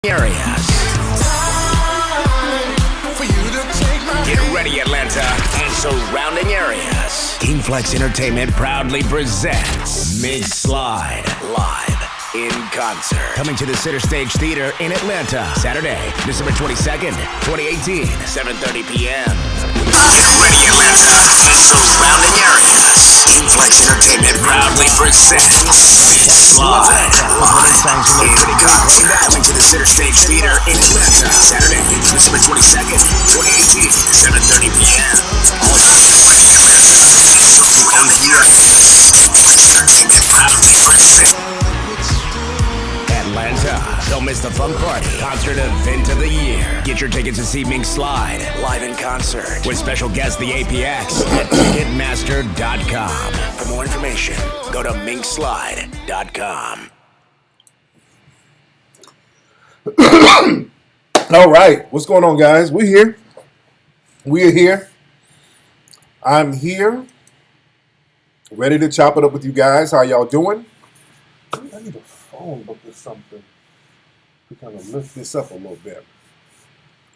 areas. Get ready, Atlanta and surrounding areas. Kingflex Entertainment proudly presents Mink Slide live in concert. Coming to the Center Stage Theater in Atlanta, Saturday, December 22nd, 2018, 7:30 p.m. Get ready, Atlanta and surrounding areas. Kingflex Entertainment proudly presents Mink Slide live in concert. Coming to the Center Stage Theater in Atlanta, Saturday, December 22nd, 2018, 7:30 p.m. Get ready, Atlanta and surrounding areas. Kingflex Entertainment proudly presents Atlanta. Don't miss the Funk Party concert event of the year. Get your tickets to see Mink Slide live in concert with special guest the APX at Ticketmaster.com. For more information, go to minkslide.com. All right, what's going on, guys? We're here. We are here. I'm here, ready to chop it up with you guys. How y'all doing? I need a phone book or something to kind of lift this up a little bit.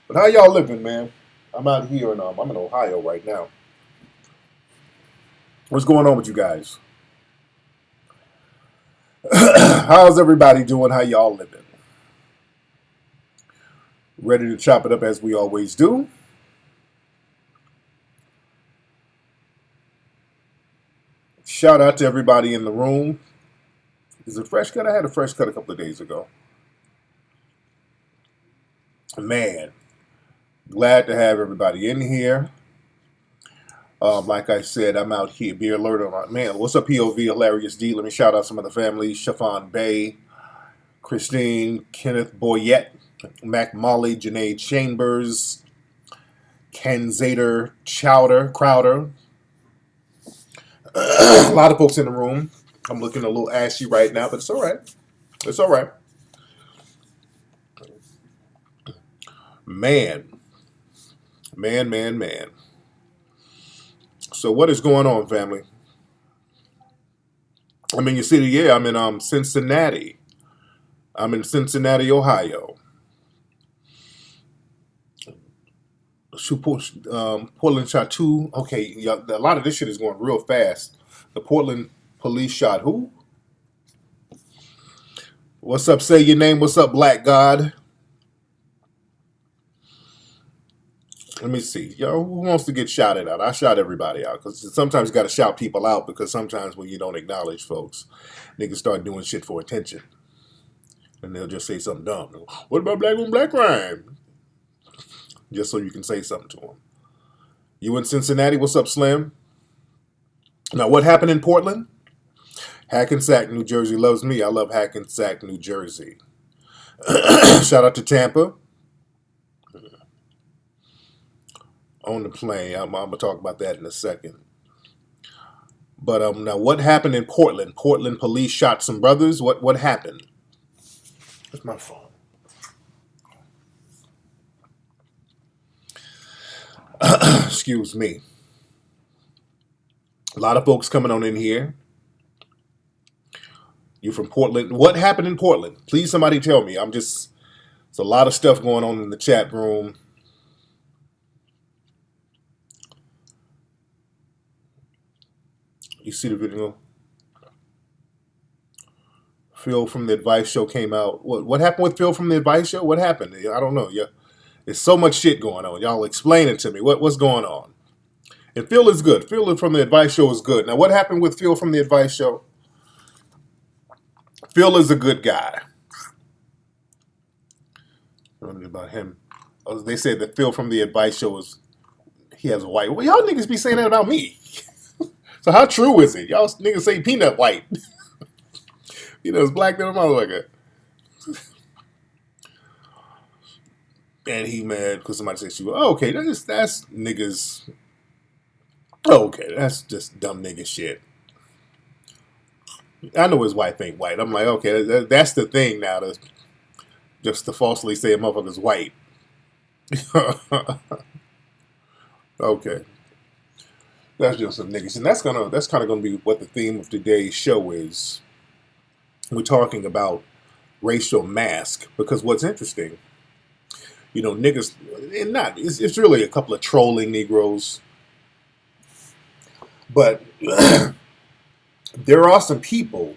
But how y'all living, man? I'm out here and I'm in Ohio right now. What's going on with you guys? How's everybody doing? How y'all living? Ready to chop it up as we always do. Shout out to everybody in the room. Is it fresh cut? I had a fresh cut a couple of days ago. Man, glad to have everybody in here. Like I said, I'm out here. Be alert on man. What's up, POV? Hilarious D. Let me shout out some of the families: Shafan Bay, Christine, Kenneth Boyette, Mac Molly, Janae Chambers, Ken Zader, Crowder. A lot of folks in the room. I'm looking a little ashy right now, but it's all right. It's all right. Man. So what is going on, family? I'm in your city. Yeah, I'm in Cincinnati. I'm in Cincinnati, Ohio. Portland shot two. Okay, yeah, a lot of this shit is going real fast. The Portland police shot who? What's up? Say your name. What's up, Black God? Let me see. Yo, who wants to get shouted out? I shout everybody out because sometimes you got to shout people out because sometimes when you don't acknowledge folks, niggas start doing shit for attention. And they'll just say something dumb. What about black on black crime? Just so you can say something to them. You in Cincinnati? What's up, Slim? Now, what happened in Portland? Hackensack, New Jersey loves me. I love Hackensack, New Jersey. Shout out to Tampa. On the plane. I'm going to talk about that in a second. But now, what happened in Portland? Portland police shot some brothers. What happened? Where's my phone? Excuse me. A lot of folks coming on in here. You from Portland? What happened in Portland? Please, somebody tell me. There's a lot of stuff going on in the chat room. You see the video? Phil from the Advice Show came out. What happened with Phil from the Advice Show? What happened? I don't know. Yeah, there's so much shit going on. Y'all explain it to me. What's going on? And Phil is good. Phil from the Advice Show is good. Now, what happened with Phil from the Advice Show? Phil is a good guy. Something about him. They said that Phil from the Advice Show he has a white. Well, y'all niggas be saying that about me. So how true is it? Y'all niggas say peanut white. It's black than a motherfucker. And he mad because somebody said okay, that's niggas. Okay, that's just dumb nigga shit. I know his wife ain't white. I'm like, okay, that's the thing now, just to falsely say a motherfucker's white. Okay. That's just some niggas. And that's kind of gonna be what the theme of today's show is. We're talking about racial mask. Because what's interesting, niggas, and it's really a couple of trolling Negroes, but there are some people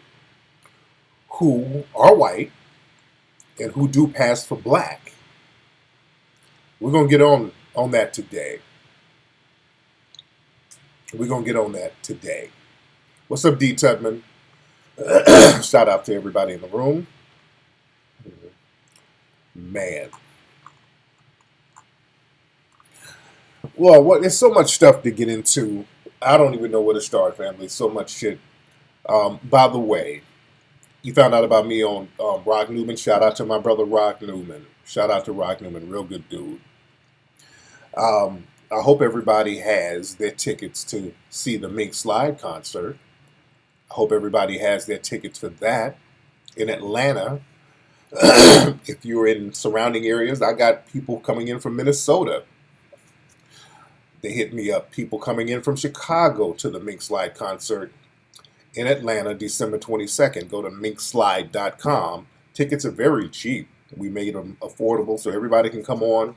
who are white and who do pass for black. We're going to get on that today. We're going to get on that today. What's up, D. Tubman? Shout out to everybody in the room. Man. Well, there's so much stuff to get into. I don't even know where to start, family. So much shit. By the way, you found out about me on Rock Newman. Shout out to my brother Rock Newman. Shout out to Rock Newman. Real good dude. I hope everybody has their tickets to see the Mink Slide concert. I hope everybody has their tickets for that in Atlanta. If you're in surrounding areas, I got people coming in from Minnesota. They hit me up. People coming in from Chicago to the Mink Slide concert in Atlanta, December 22nd. Go to minkslide.com. Tickets are very cheap. We made them affordable so everybody can come on,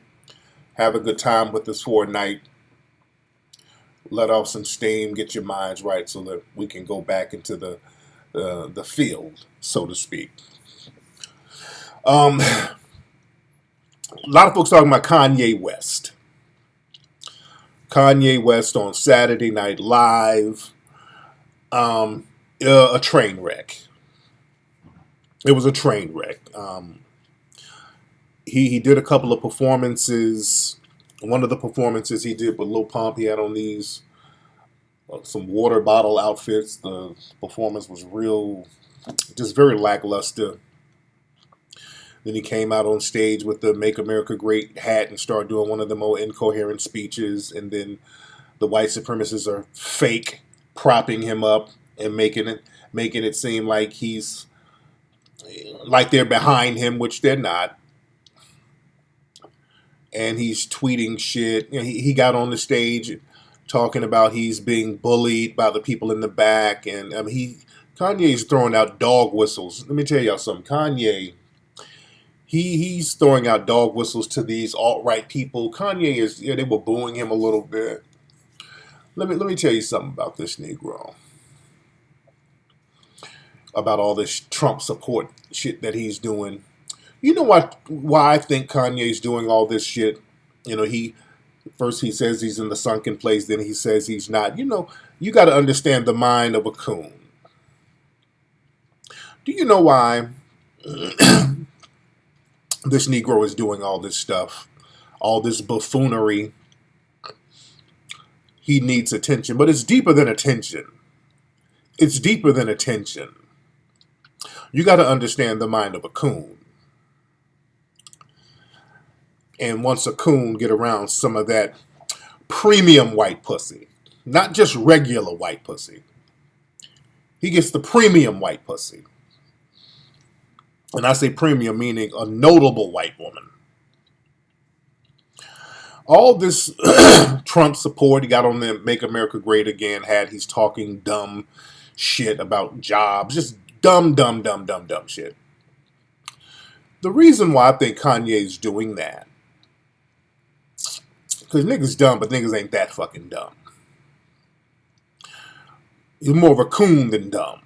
have a good time with us for a night, let off some steam, get your minds right so that we can go back into the field, so to speak. A lot of folks talking about Kanye West. Kanye West on Saturday Night Live. A train wreck. It was a train wreck. He did a couple of performances. One of the performances he did with Lil Pump, he had on these some water bottle outfits. The performance was just very lackluster. Then he came out on stage with the Make America Great hat and started doing one of the more incoherent speeches. And then the white supremacists are fake propping him up and making it seem like they're behind him, which they're not. And he's tweeting shit. He got on the stage talking about he's being bullied by the people in the back, and Kanye's throwing out dog whistles. Let me tell y'all something. Kanye, he's throwing out dog whistles to these alt-right people. Kanye they were booing him a little bit. Let me tell you something about this Negro. About all this Trump support shit that he's doing. You know why I think Kanye's doing all this shit? First he says he's in the sunken place, then he says he's not. You got to understand the mind of a coon. Do you know why this Negro is doing all this stuff? All this buffoonery? He needs attention, but it's deeper than attention. It's deeper than attention. You got to understand the mind of a coon. And once a coon get around some of that premium white pussy, not just regular white pussy, he gets the premium white pussy. And I say premium meaning a notable white woman. All this Trump support, he got on the Make America Great Again hat. He's talking dumb shit about jobs, just dumb shit. The reason why I think Kanye's doing that, because niggas dumb, but niggas ain't that fucking dumb. He's more of a coon than dumb.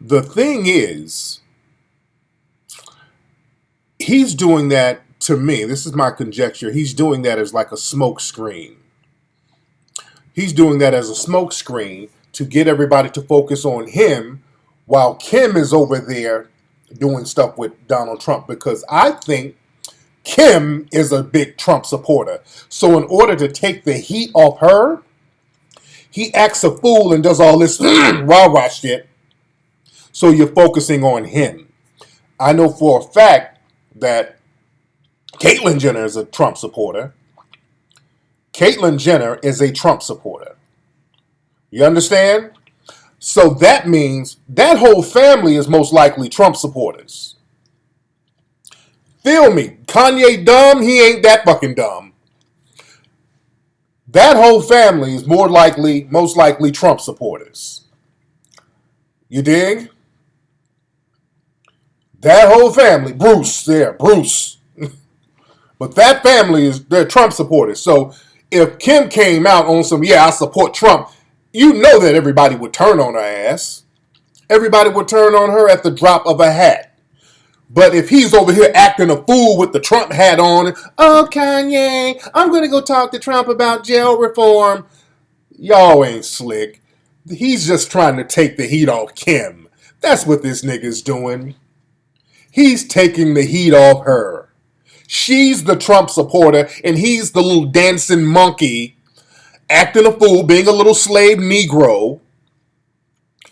The thing is, he's doing that, to me, this is my conjecture, he's doing that as like a smoke screen. He's doing that as a smoke screen to get everybody to focus on him while Kim is over there doing stuff with Donald Trump, because I think Kim is a big Trump supporter. So in order to take the heat off her, he acts a fool and does all this rah-rah shit. So you're focusing on him. I know for a fact that Caitlyn Jenner is a Trump supporter. Caitlyn Jenner is a Trump supporter. You understand? So that means that whole family is most likely Trump supporters. Feel me? Kanye dumb? He ain't that fucking dumb. That whole family is most likely Trump supporters. You dig? That whole family, Bruce, there, Bruce. But that family they're Trump supporters. So if Kim came out on some, I support Trump, you know that everybody would turn on her ass. Everybody would turn on her at the drop of a hat. But if he's over here acting a fool with the Trump hat on, oh, Kanye, I'm going to go talk to Trump about jail reform. Y'all ain't slick. He's just trying to take the heat off Kim. That's what this nigga's doing. He's taking the heat off her. She's the Trump supporter, and he's the little dancing monkey, acting a fool, being a little slave Negro,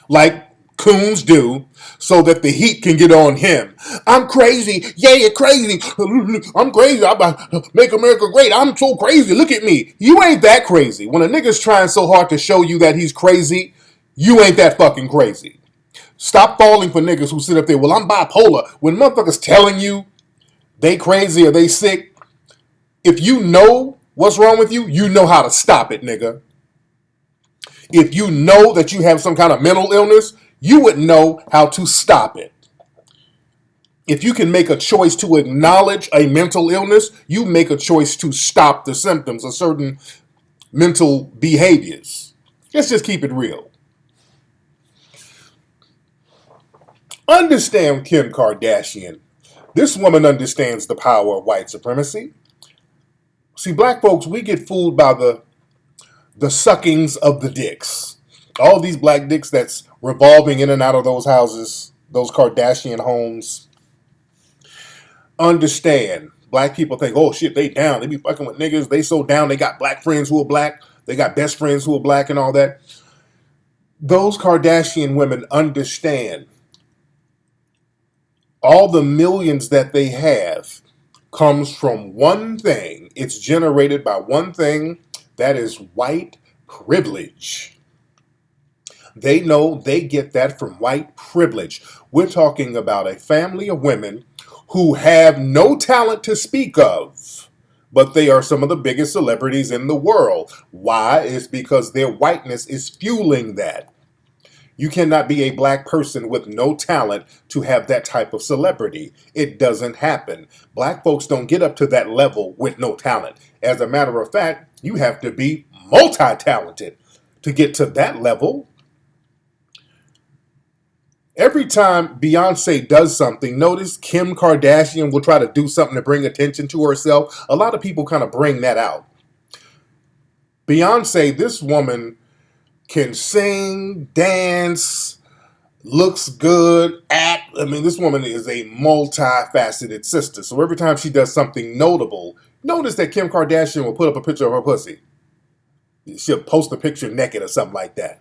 like coons do, so that the heat can get on him. I'm crazy. Yeah, you're crazy. I'm crazy. I'm about to make America great. I'm so crazy. Look at me. You ain't that crazy. When a nigga's trying so hard to show you that he's crazy, you ain't that fucking crazy. Stop falling for niggas who sit up there, well, I'm bipolar. When motherfuckers telling you they crazy or they sick, if you know what's wrong with you, you know how to stop it, nigga. If you know that you have some kind of mental illness, you would know how to stop it. If you can make a choice to acknowledge a mental illness, you make a choice to stop the symptoms of certain mental behaviors. Let's just keep it real. Understand Kim Kardashian. This woman understands the power of white supremacy. See, black folks, we get fooled by the suckings of the dicks. All these black dicks that's revolving in and out of those houses, those Kardashian homes. Understand. Black people think, oh shit, they down. They be fucking with niggas. They so down. They got black friends who are black. They got best friends who are black and all that. Those Kardashian women understand all the millions that they have comes from one thing. It's generated by one thing. That is white privilege. They know they get that from white privilege. We're talking about a family of women who have no talent to speak of, but they are some of the biggest celebrities in the world. Why? It's because their whiteness is fueling that. You cannot be a black person with no talent to have that type of celebrity. It doesn't happen. Black folks don't get up to that level with no talent. As a matter of fact, you have to be multi-talented to get to that level. Every time Beyonce does something, notice Kim Kardashian will try to do something to bring attention to herself. A lot of people kind of bring that out. Beyonce, this woman can sing, dance, looks good, act. I mean, this woman is a multifaceted sister. So every time she does something notable, notice that Kim Kardashian will put up a picture of her pussy. She'll post a picture naked or something like that.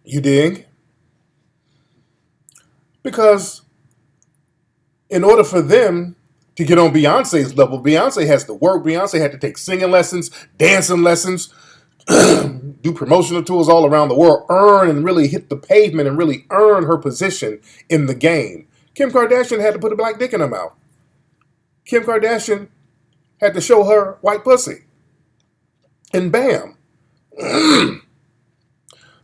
You dig? Because in order for them to get on Beyonce's level, Beyonce has to work. Beyonce had to take singing lessons, dancing lessons, do promotional tours all around the world, earn and really hit the pavement and really earn her position in the game. Kim Kardashian had to put a black dick in her mouth. Kim Kardashian had to show her white pussy. And bam.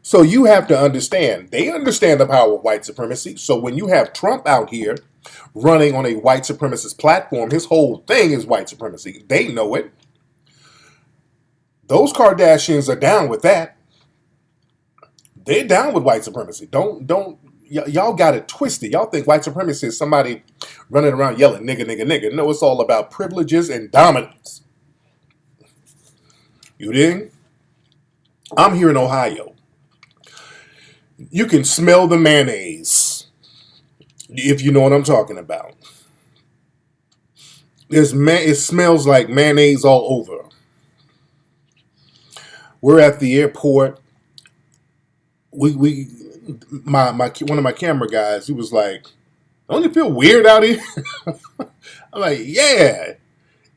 So you have to understand, they understand the power of white supremacy. So when you have Trump out here running on a white supremacist platform, his whole thing is white supremacy. They know it. Those Kardashians are down with that. They're down with white supremacy. Y'all got it twisted. Y'all think white supremacy is somebody running around yelling nigga, nigga, nigga. No, it's all about privileges and dominance. You dig? I'm here in Ohio. You can smell the mayonnaise, if you know what I'm talking about. It smells like mayonnaise all over. We're at the airport. One of my camera guys, he was like, "Don't you feel weird out here?" I'm like, "Yeah,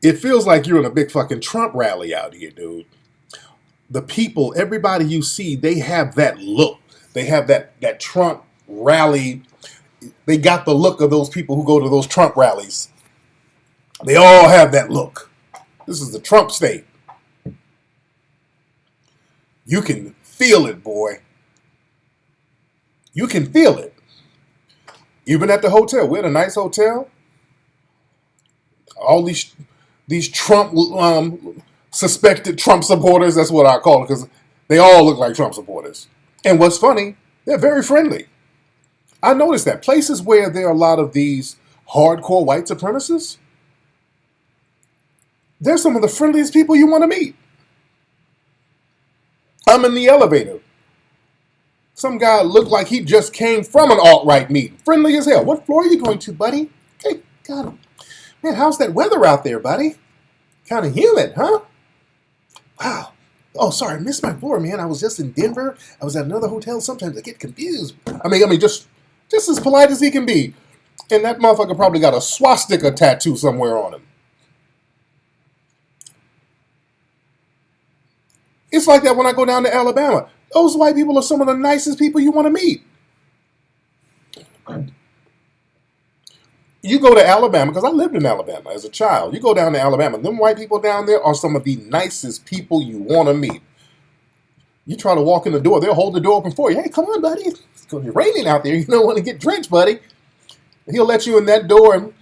it feels like you're in a big fucking Trump rally out here, dude." The people, everybody you see, they have that look. They have that Trump rally. They got the look of those people who go to those Trump rallies. They all have that look. This is the Trump state. You can feel it, boy. You can feel it. Even at the hotel, we're at a nice hotel. All these Trump suspected Trump supporters. That's what I call it because they all look like Trump supporters. And what's funny, they're very friendly. I noticed that places where there are a lot of these hardcore white supremacists, they're some of the friendliest people you want to meet. I'm in the elevator. Some guy looked like he just came from an alt-right meeting. Friendly as hell. What floor are you going to, buddy? Hey, God, man, how's that weather out there, buddy? Kind of humid, huh? Wow. Oh, sorry, I missed my floor, man. I was just in Denver. I was at another hotel. Sometimes I get confused. I mean, just as polite as he can be. And that motherfucker probably got a swastika tattoo somewhere on him. It's like that when I go down to Alabama. Those white people are some of the nicest people you want to meet. You go to Alabama, because I lived in Alabama as a child. You go down to Alabama, them white people down there are some of the nicest people you want to meet. You try to walk in the door, they'll hold the door open for you. Hey, come on, buddy. It's going to be raining out there. You don't want to get drenched, buddy. He'll let you in that door. And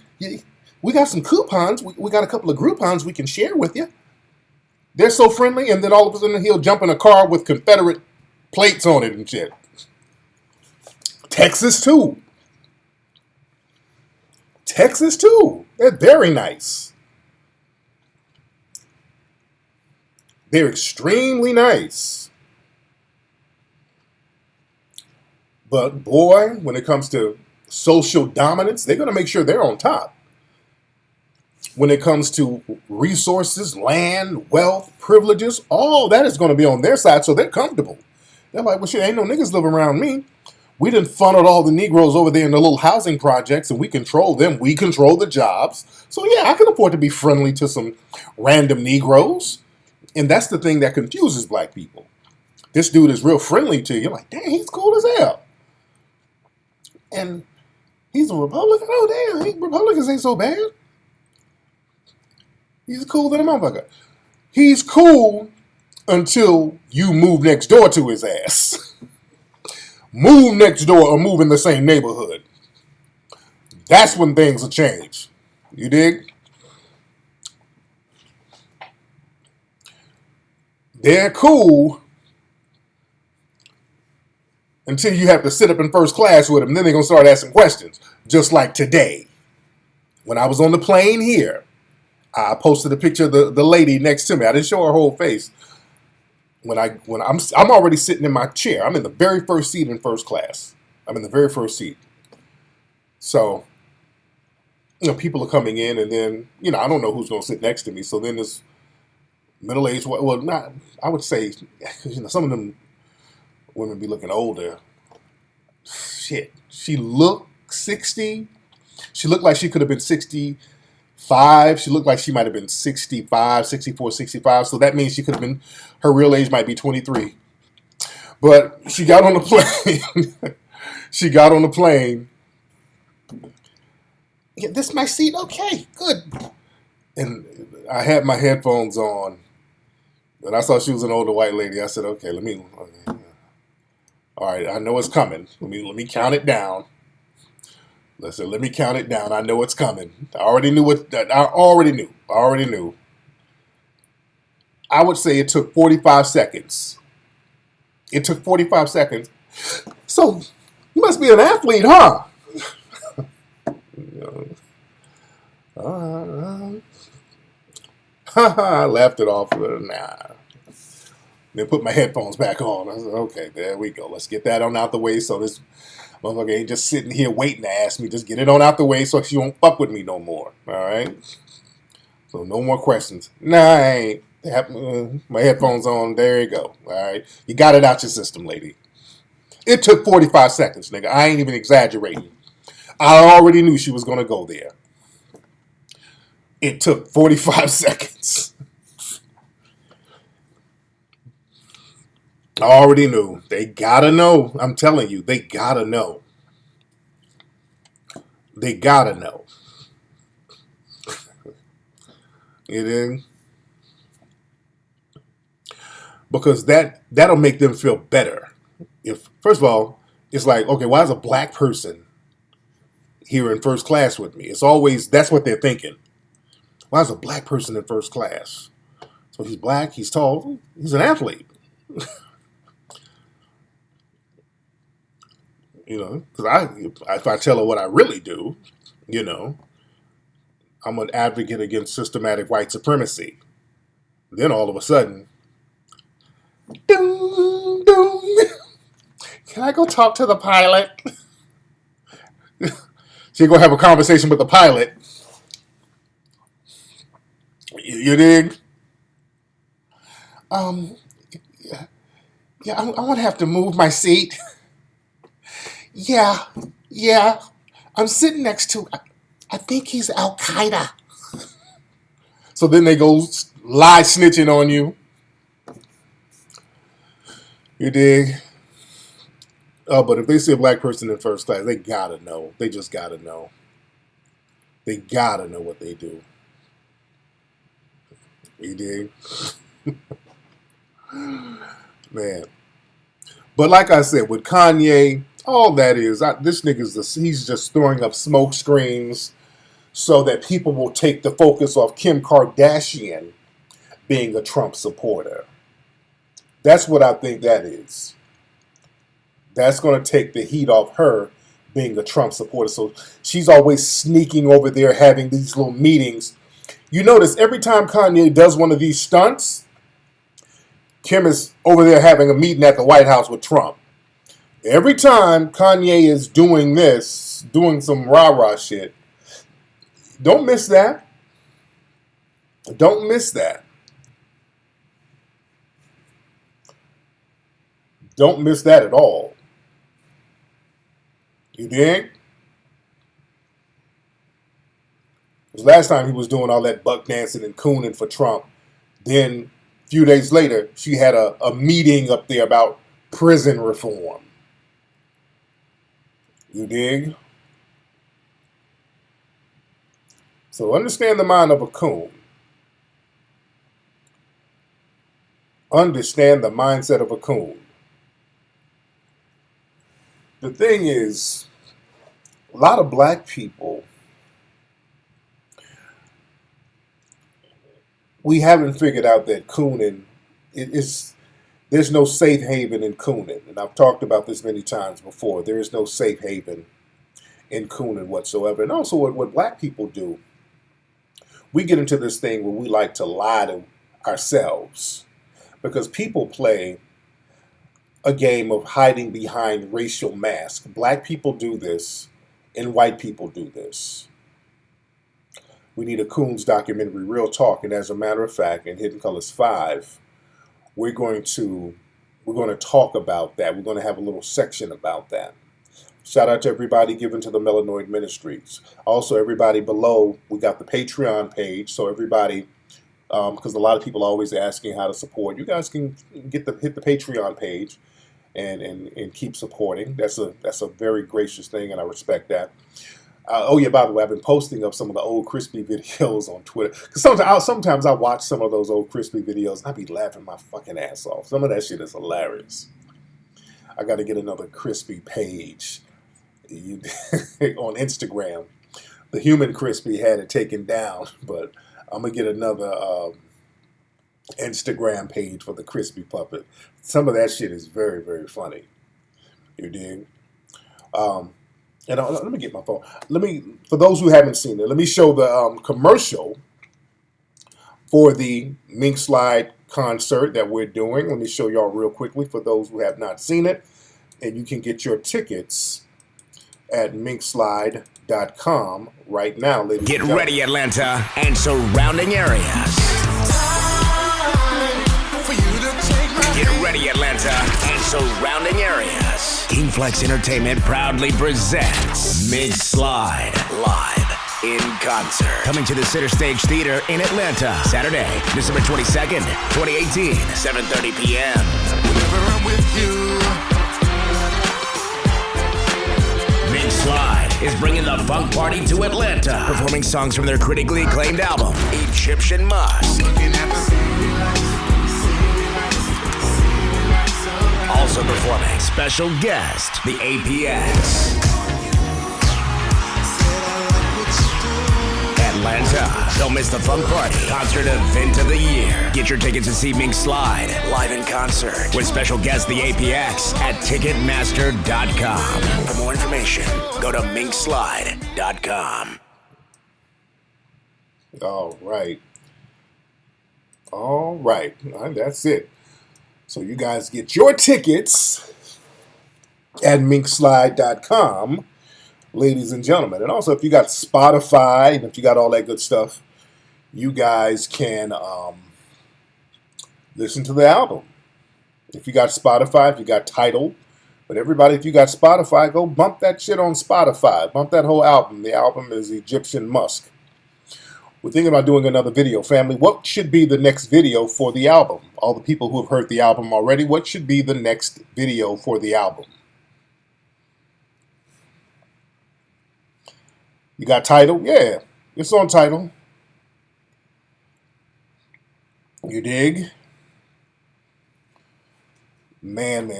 we got some coupons. We got a couple of Groupons we can share with you. They're so friendly, and then all of a sudden he'll jump in a car with Confederate plates on it and shit. Texas, too. Texas, too. They're very nice. They're extremely nice. But boy, when it comes to social dominance, they're going to make sure they're on top. When it comes to resources, land, wealth, privileges, all that is going to be on their side, so they're comfortable. They're like, well, shit, ain't no niggas live around me. We done funneled all the Negroes over there in the little housing projects, and we control them. We control the jobs. So, yeah, I can afford to be friendly to some random Negroes. And that's the thing that confuses black people. This dude is real friendly to you. You're like, damn, he's cool as hell. And he's a Republican? Oh, damn, Republicans ain't so bad. He's cool than a motherfucker. He's cool until you move next door to his ass. Move next door or move in the same neighborhood. That's when things will change. You dig? They're cool until you have to sit up in first class with them. Then they're going to start asking questions. Just like today. When I was on the plane here, I posted a picture of the lady next to me. I didn't show her whole face. When I'm already sitting in my chair. I'm in the very first seat in first class. I'm in the very first seat. So, people are coming in, and then, I don't know who's going to sit next to me. So then this middle-aged, well, not, I would say, some of them women be looking older. Shit. She looked 60. She looked like she could have been 65. She looked like she might have been 65, 64, 65. So that means she could have been, her real age might be 23. But she got on the plane. She got on the plane. Yeah, this is my seat? Okay, good. And I had my headphones on. And I saw she was an older white lady. I said, okay, all right, I know it's coming. Let me count it down. Listen, let me count it down. I know it's coming. I already knew. I would say it took 45 seconds. It took 45 seconds. So, you must be an athlete, huh? I laughed it off. Nah. Then put my headphones back on. I said, okay, there we go. Let's get that on out the way so this motherfucker ain't just sitting here waiting to ask me. Just get it on out the way so she won't fuck with me no more. All right? So no more questions. Nah, I ain't. My headphones on. There you go. All right? You got it out your system, lady. It took 45 seconds, nigga. I ain't even exaggerating. I already knew she was going to go there. It took 45 seconds. I already knew. They gotta know. I'm telling you, they gotta know. They gotta know. You know? Because that'll make them feel better. If first of all, it's like, okay, why is a black person here in first class with me. It's always, that's what they're thinking. Why is a black person in first class? So he's black, he's tall, he's an athlete. You know, because if I tell her what I really do, you know, I'm an advocate against systematic white supremacy. Then all of a sudden, doom, doom. Can I go talk to the pilot? She'll go have a conversation with the pilot. You dig? Yeah, I'm gonna have to move my seat. Yeah. I'm sitting next to, I think he's Al Qaeda. So then they go lie snitching on you. You dig? Oh, but if they see a black person in first class, they gotta know. They just gotta know. They gotta know what they do. You dig? Man. But like I said, with Kanye, all that is, this nigga's he's just throwing up smoke screens so that people will take the focus off Kim Kardashian being a Trump supporter. That's what I think that is. That's going to take the heat off her being a Trump supporter. So she's always sneaking over there having these little meetings. You notice every time Kanye does one of these stunts, Kim is over there having a meeting at the White House with Trump. Every time Kanye is doing this, doing some rah-rah shit, don't miss that. Don't miss that. Don't miss that at all. You dig? Because last time he was doing all that buck dancing and cooning for Trump. Then, a few days later, she had a meeting up there about prison reform. You dig? So understand the mind of a coon. Understand the mindset of a coon. The thing is, a lot of black people, we haven't figured out that cooning, there's no safe haven in cooning. And I've talked about this many times before. There is no safe haven in cooning whatsoever. And also what black people do, we get into this thing where we like to lie to ourselves. Because people play a game of hiding behind racial masks. Black people do this, and white people do this. We need a Coons documentary, Real Talk. And as a matter of fact, in Hidden Colors 5, we're going to talk about that. We're going to have a little section about that. Shout out to everybody giving to the Melanoid Ministries. Also, everybody below, we got the Patreon page. So everybody, because a lot of people are always asking how to support. You guys can hit the Patreon page and keep supporting. That's a very gracious thing, and I respect that. Oh yeah, by the way, I've been posting up some of the old crispy videos on Twitter. Because sometimes I watch some of those old crispy videos and I be laughing my fucking ass off. Some of that shit is hilarious. I got to get another crispy page on Instagram. The human crispy had it taken down, but I'm going to get another Instagram page for the crispy puppet. Some of that shit is very, very funny. You dig? And let me get my phone. For those who haven't seen it, let me show the commercial for the Mink Slide concert that we're doing. Let me show y'all real quickly for those who have not seen it. And you can get your tickets at minkslide.com right now, ladies and Get gentlemen. ready, Atlanta and surrounding areas. Get ready, Atlanta and surrounding areas. King Flex Entertainment proudly presents Mink Slide live in concert. Coming to the Center Stage Theater in Atlanta, Saturday, December 22nd, 2018, 7:30 p.m. Whenever I'm with you. Mink Slide is bringing the funk party to Atlanta, performing songs from their critically acclaimed album, Egyptian Musk. Also performing special guest, the APX. Atlanta. Don't miss the fun party. Concert event of the year. Get your tickets to see Mink Slide live in concert with special guest the APX at Ticketmaster.com. For more information, go to minkslide.com. All right. All right. That's it. So you guys get your tickets at minkslide.com, ladies and gentlemen. And also, if you got Spotify and if you got all that good stuff, you guys can listen to the album. If you got Spotify, if you got Tidal, but everybody, if you got Spotify, go bump that shit on Spotify. Bump that whole album. The album is Egyptian Musk. We're thinking about doing another video, family. What should be the next video for the album? All the people who have heard the album already, what should be the next video for the album? You got Tidal? Yeah, it's on Tidal. You dig? Man.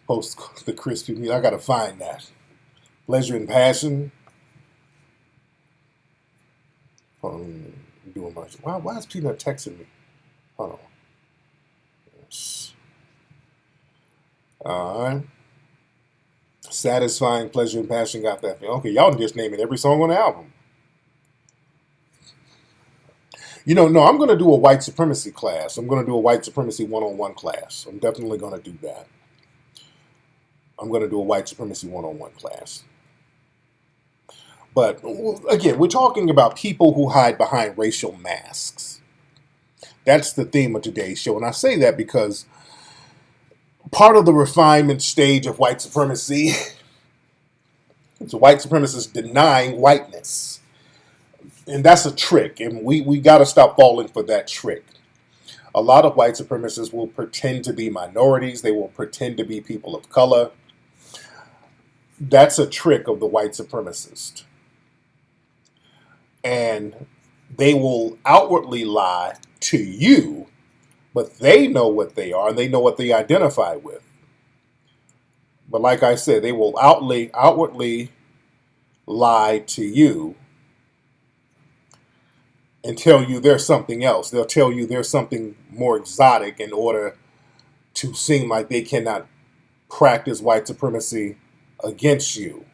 Post the crispy meat. I gotta find that. Pleasure and Passion. Doing much. Why is Peanut texting me? Hold on. Yes. All right. Satisfying, Pleasure and Passion, got that. Okay, y'all just naming every song on the album. You know, no, I'm going to do a white supremacy class. I'm going to do a white supremacy one-on-one class. I'm definitely going to do that. I'm going to do a white supremacy one-on-one class. But again, we're talking about people who hide behind racial masks. That's the theme of today's show. And I say that because part of the refinement stage of white supremacy is white supremacists denying whiteness. And that's a trick. And we got to stop falling for that trick. A lot of white supremacists will pretend to be minorities. They will pretend to be people of color. That's a trick of the white supremacist. And they will outwardly lie to you, but they know what they are and they know what they identify with. But like I said, they will outwardly lie to you and tell you there's something else. They'll tell you there's something more exotic in order to seem like they cannot practice white supremacy against you.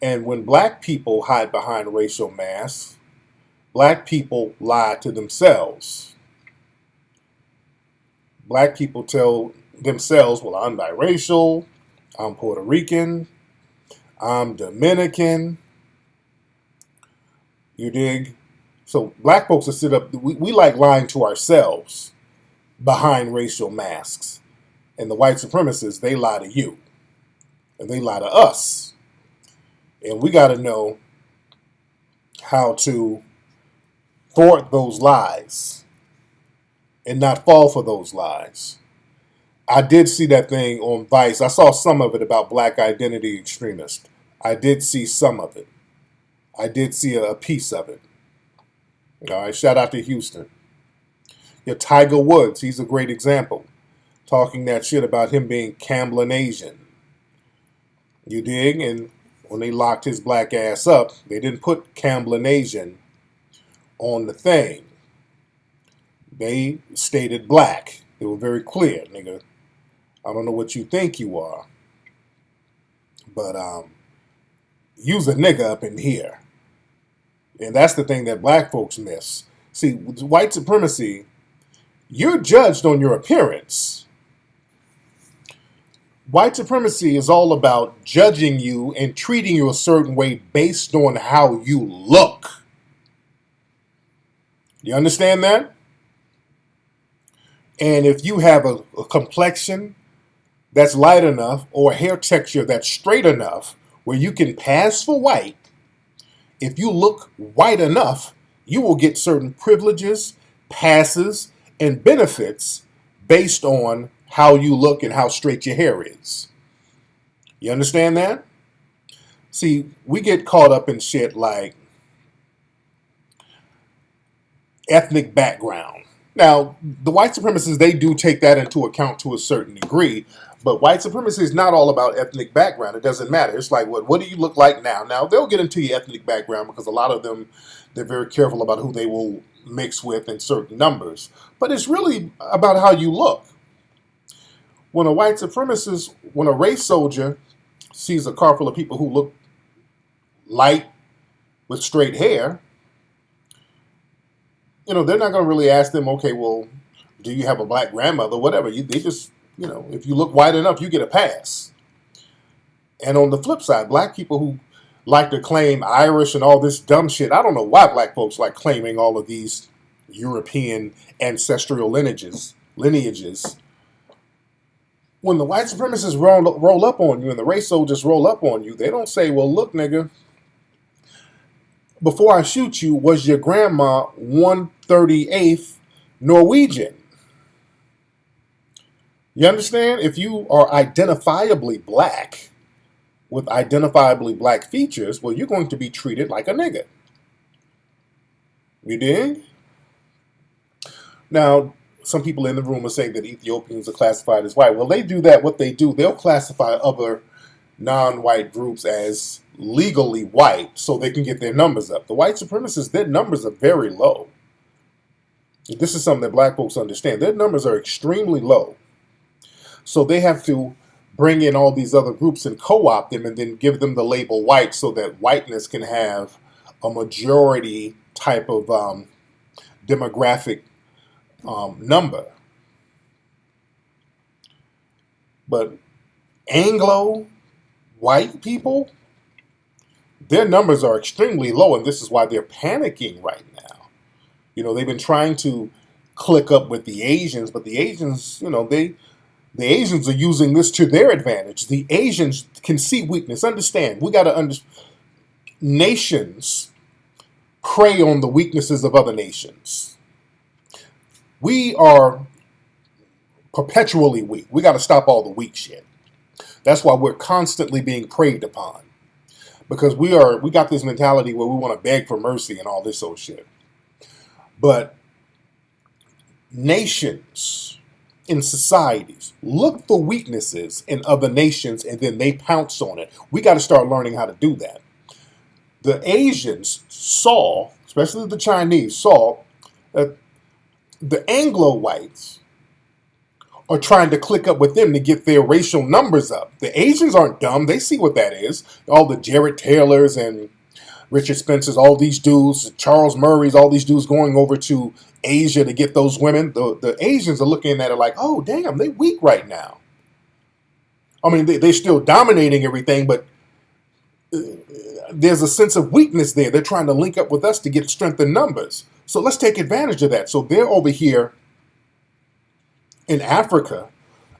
And when black people hide behind racial masks, black people lie to themselves. Black people tell themselves, well, I'm biracial, I'm Puerto Rican, I'm Dominican. You dig? So black folks will sit up, we like lying to ourselves behind racial masks. And the white supremacists, they lie to you. And they lie to us. And we got to know how to thwart those lies and not fall for those lies. I did see that thing on Vice. I saw some of it about black identity extremists. I did see some of it. I did see a piece of it. All right, shout out to Houston. Yeah, Tiger Woods, he's a great example. Talking that shit about him being Camblin Asian. You dig? And when they locked his black ass up, they didn't put Camblin Asian on the thing. They stated black. They were very clear, nigga. I don't know what you think you are, but use a nigga up in here. And that's the thing that black folks miss. See, with white supremacy, you're judged on your appearance. White supremacy is all about judging you and treating you a certain way based on how you look. You understand that? And if you have a complexion that's light enough or a hair texture that's straight enough where you can pass for white, if you look white enough, you will get certain privileges, passes, and benefits based on how you look and how straight your hair is. You understand that? See, we get caught up in shit like ethnic background. Now, the white supremacists, they do take that into account to a certain degree, but white supremacy is not all about ethnic background. It doesn't matter. It's like, what do you look like now? Now, they'll get into your ethnic background because a lot of them, they're very careful about who they will mix with in certain numbers. But it's really about how you look. When a white supremacist, when a race soldier sees a car full of people who look light with straight hair, they're not going to really ask them, okay, well, do you have a black grandmother, whatever. They just, if you look white enough, you get a pass. And on the flip side, black people who like to claim Irish and all this dumb shit, I don't know why black folks like claiming all of these European ancestral lineages. When the white supremacists roll up on you and the race soldiers roll up on you, they don't say, well, look, nigga, before I shoot you, was your grandma 1/38th Norwegian? You understand? If you are identifiably black with identifiably black features, well, you're going to be treated like a nigga. You dig? Now, some people in the room are saying that Ethiopians are classified as white. Well, they do that. What they do, they'll classify other non-white groups as legally white so they can get their numbers up. The white supremacists, their numbers are very low. This is something that black folks understand. Their numbers are extremely low. So they have to bring in all these other groups and co-opt them and then give them the label white so that whiteness can have a majority type of demographic number. But Anglo white people, their numbers are extremely low, and this is why they're panicking right now. They've been trying to click up with the Asians, but the Asians, the Asians are using this to their advantage. The Asians can see weakness. Understand, we got to understand. Nations prey on the weaknesses of other nations. We are perpetually weak. We got to stop all the weak shit. That's why we're constantly being preyed upon. Because we got this mentality where we want to beg for mercy and all this old shit. But nations in societies look for weaknesses in other nations and then they pounce on it. We got to start learning how to do that. The Asians saw, especially the Chinese, saw that the Anglo whites are trying to click up with them to get their racial numbers up. The Asians aren't dumb. They see what that is. All the Jared Taylors and Richard Spencers, all these dudes, Charles Murray's, all these dudes going over to Asia to get those women. The Asians are looking at it like, oh, damn, they weak right now. I mean, they're still dominating everything, but there's a sense of weakness there. They're trying to link up with us to get strength in numbers. So let's take advantage of that. So they're over here in Africa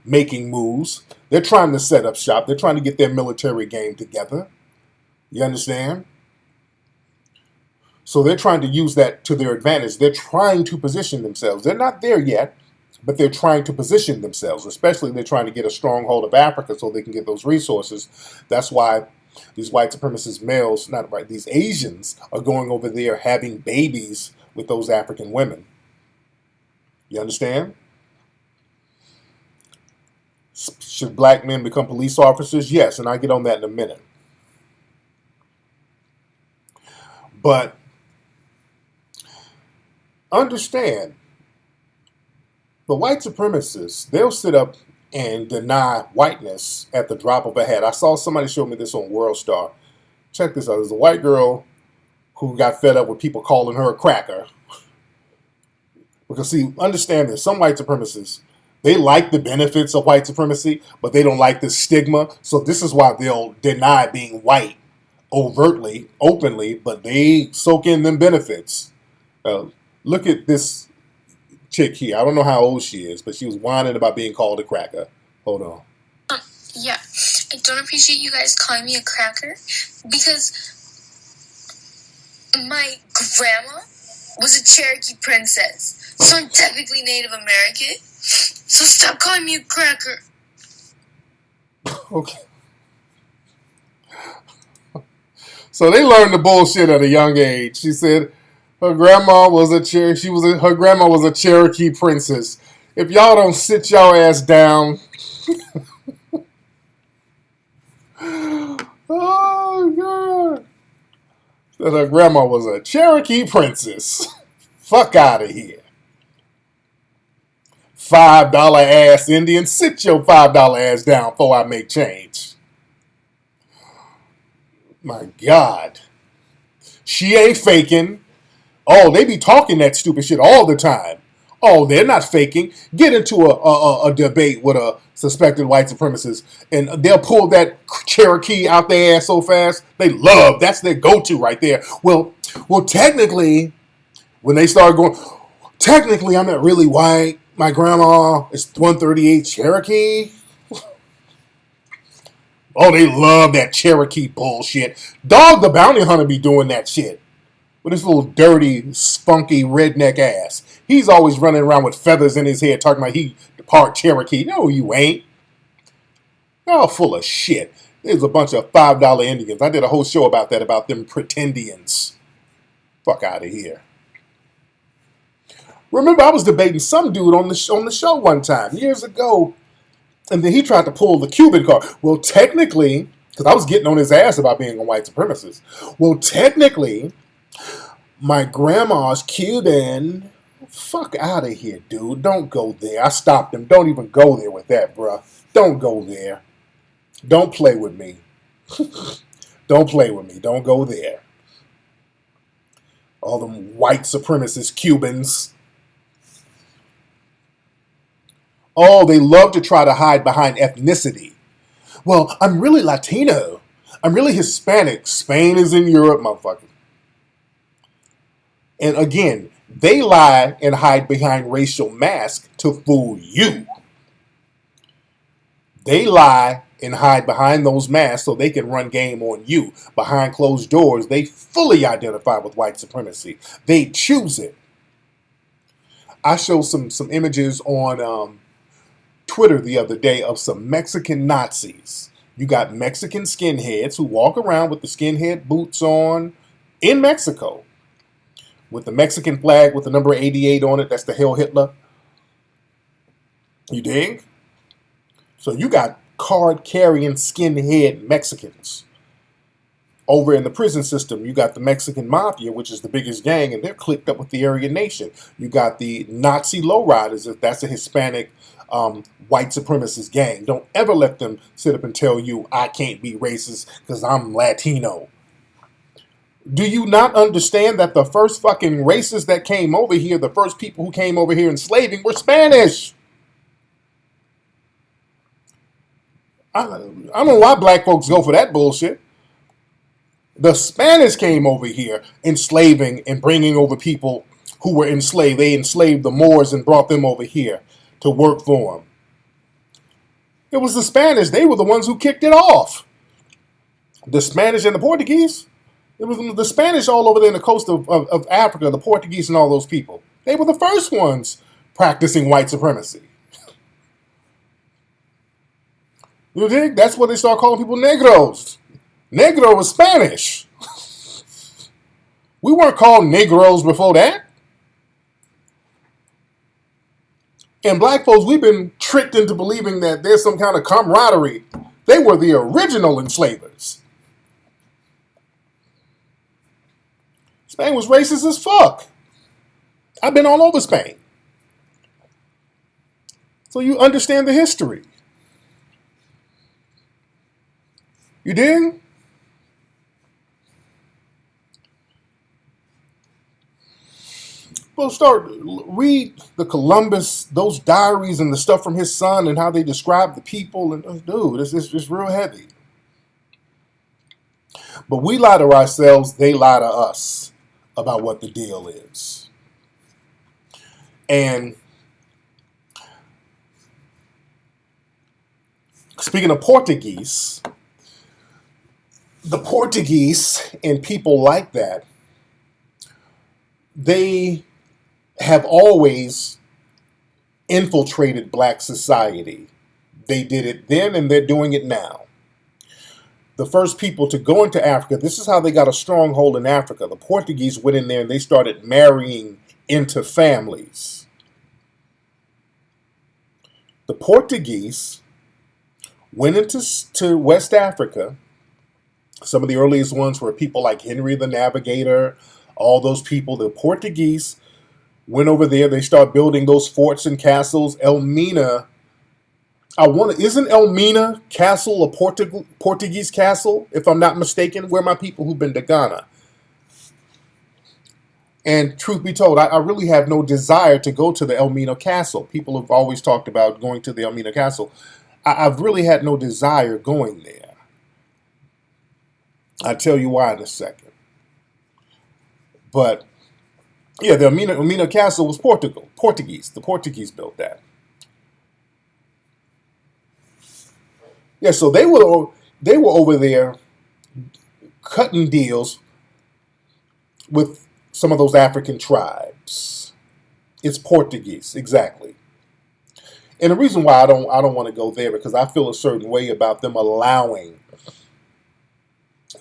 making moves. They're trying to set up shop. They're trying to get their military game together. You understand? So they're trying to use that to their advantage. They're trying to position themselves. They're not there yet, but they're trying to position themselves. Especially they're trying to get a stronghold of Africa so they can get those resources. That's why these white supremacist males, not right, these Asians are going over there having babies with those African women. You understand? Should black men become police officers? Yes, and I'll get on that in a minute. But understand, the white supremacists, they'll sit up and deny whiteness at the drop of a hat. I saw somebody show me this on World Star. Check this out. There's a white girl who got fed up with people calling her a cracker. Because see, understand this, some white supremacists, they like the benefits of white supremacy, but they don't like the stigma. So this is why they'll deny being white overtly, openly, but they soak in them benefits. Look at this chick here. I don't know how old she is, but she was whining about being called a cracker. Hold on. Yeah, I don't appreciate you guys calling me a cracker because my grandma was a Cherokee princess, so I'm technically Native American. So stop calling me a cracker. Okay. So they learned the bullshit at a young age. She said, Her grandma was a her grandma was a Cherokee princess. If y'all don't sit y'all ass down, oh god, that her grandma was a Cherokee princess. Fuck out of here. $5 ass Indian, sit your $5 ass down before I make change. My God. She ain't faking. Oh, they be talking that stupid shit all the time. Oh, they're not faking. Get into a debate with a suspected white supremacist, and they'll pull that Cherokee out their ass so fast. They love, that's their go-to right there. Well, technically, when they start going, technically, I'm not really white. My grandma is 138 Cherokee. Oh, they love that Cherokee bullshit. Dog the Bounty Hunter be doing that shit. With his little dirty, spunky, redneck ass. He's always running around with feathers in his head talking about he part Cherokee. No, you ain't. Y'all full of shit. There's a bunch of $5 Indians. I did a whole show about that, about them pretendians. Fuck out of here. Remember, I was debating some dude on the show one time, years ago, and then he tried to pull the Cuban card. Well, technically, because I was getting on his ass about being a white supremacist. Well, technically, my grandma's Cuban. Fuck out of here, dude. Don't go there. I stopped him. Don't even go there with that, bruh. Don't go there. Don't play with me. Don't play with me. Don't go there. All them white supremacist Cubans. Oh, they love to try to hide behind ethnicity. Well, I'm really Latino. I'm really Hispanic. Spain is in Europe, motherfucker. And again, they lie and hide behind racial masks to fool you. They lie and hide behind those masks so they can run game on you. Behind closed doors, they fully identify with white supremacy. They choose it. I showed some images on Twitter the other day of some Mexican Nazis. You got Mexican skinheads who walk around with the skinhead boots on in Mexico with the Mexican flag with the number 88 on it. That's the Hail Hitler. You dig? So you got card-carrying skinhead Mexicans. Over in the prison system, you got the Mexican Mafia, which is the biggest gang, and they're clicked up with the Aryan Nation. You got the Nazi lowriders, that's a Hispanic white supremacist gang. Don't ever let them sit up and tell you, I can't be racist because I'm Latino. Do you not understand that the first fucking racists that came over here, the first people who came over here enslaving were Spanish? I don't know why black folks go for that bullshit. The Spanish came over here enslaving and bringing over people who were enslaved. They enslaved the Moors and brought them over here to work for them. It was the Spanish. They were the ones who kicked it off. The Spanish and the Portuguese. It was the Spanish all over there in the coast of Africa, the Portuguese and all those people. They were the first ones practicing white supremacy. You think? That's what they start calling people Negros. Negro was Spanish. We weren't called Negroes before that. And black folks, we've been tricked into believing that there's some kind of camaraderie. They were the original enslavers. Spain was racist as fuck. I've been all over Spain. So you understand the history. You dig? Well, read the Columbus, those diaries and the stuff from his son and how they describe the people. And dude, it's real heavy. But we lie to ourselves, they lie to us about what the deal is. And speaking of Portuguese, the Portuguese and people like that, they have always infiltrated black society. They did it then and they're doing it now. the first people to go into Africa, this is how they got a stronghold in Africa. The Portuguese went in there and they started marrying into families. The Portuguese went into West Africa. Some of the earliest ones were people like Henry the Navigator, all those people. The Portuguese went over there. They started building those forts and castles. Elmina, isn't Elmina Castle a Portuguese castle, if I'm not mistaken? Where are my people who've been to Ghana? And truth be told, I really have no desire to go to the Elmina Castle. People have always talked about going to the Elmina Castle. I've really had no desire going there. I'll tell you why in a second. But yeah, the Elmina Castle was Portuguese. The Portuguese built that. Yeah, so they were over there cutting deals with some of those African tribes. It's Portuguese, exactly. And the reason why I don't want to go there, because I feel a certain way about them allowing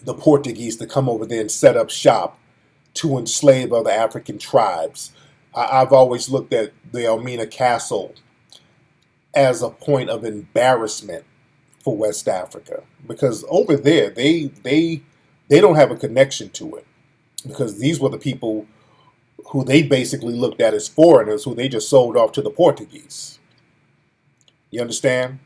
the Portuguese to come over there and set up shop to enslave other African tribes. I've always looked at the Elmina Castle as a point of embarrassment for West Africa, because over there they don't have a connection to it, because these were the people who they basically looked at as foreigners, who they just sold off to the Portuguese. You understand?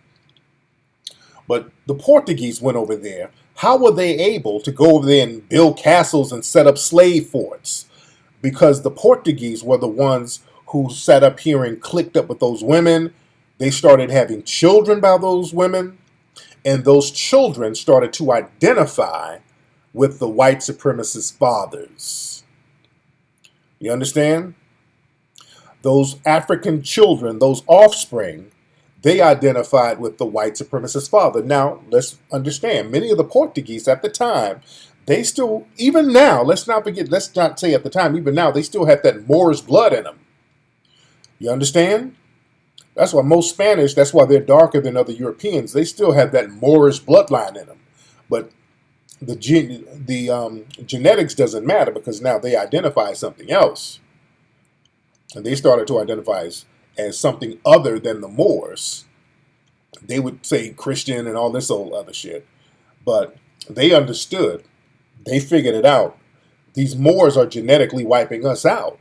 But the Portuguese went over there. How were they able to go over there and build castles and set up slave forts? Because the Portuguese were the ones who sat up here and clicked up with those women. They started having children by those women. And those children started to identify with the white supremacist fathers. You understand? Those African children, those offspring, they identified with the white supremacist father. Now, let's understand, many of the Portuguese at the time, they still, even now, let's not say at the time, even now, they still had that Moorish blood in them. You understand? That's why most Spanish, that's why they're darker than other Europeans. They still have that Moorish bloodline in them. But the genetics doesn't matter, because now they identify as something else. And they started to identify as something other than the Moors. They would say Christian and all this old other shit. But they understood. They figured it out. These Moors are genetically wiping us out.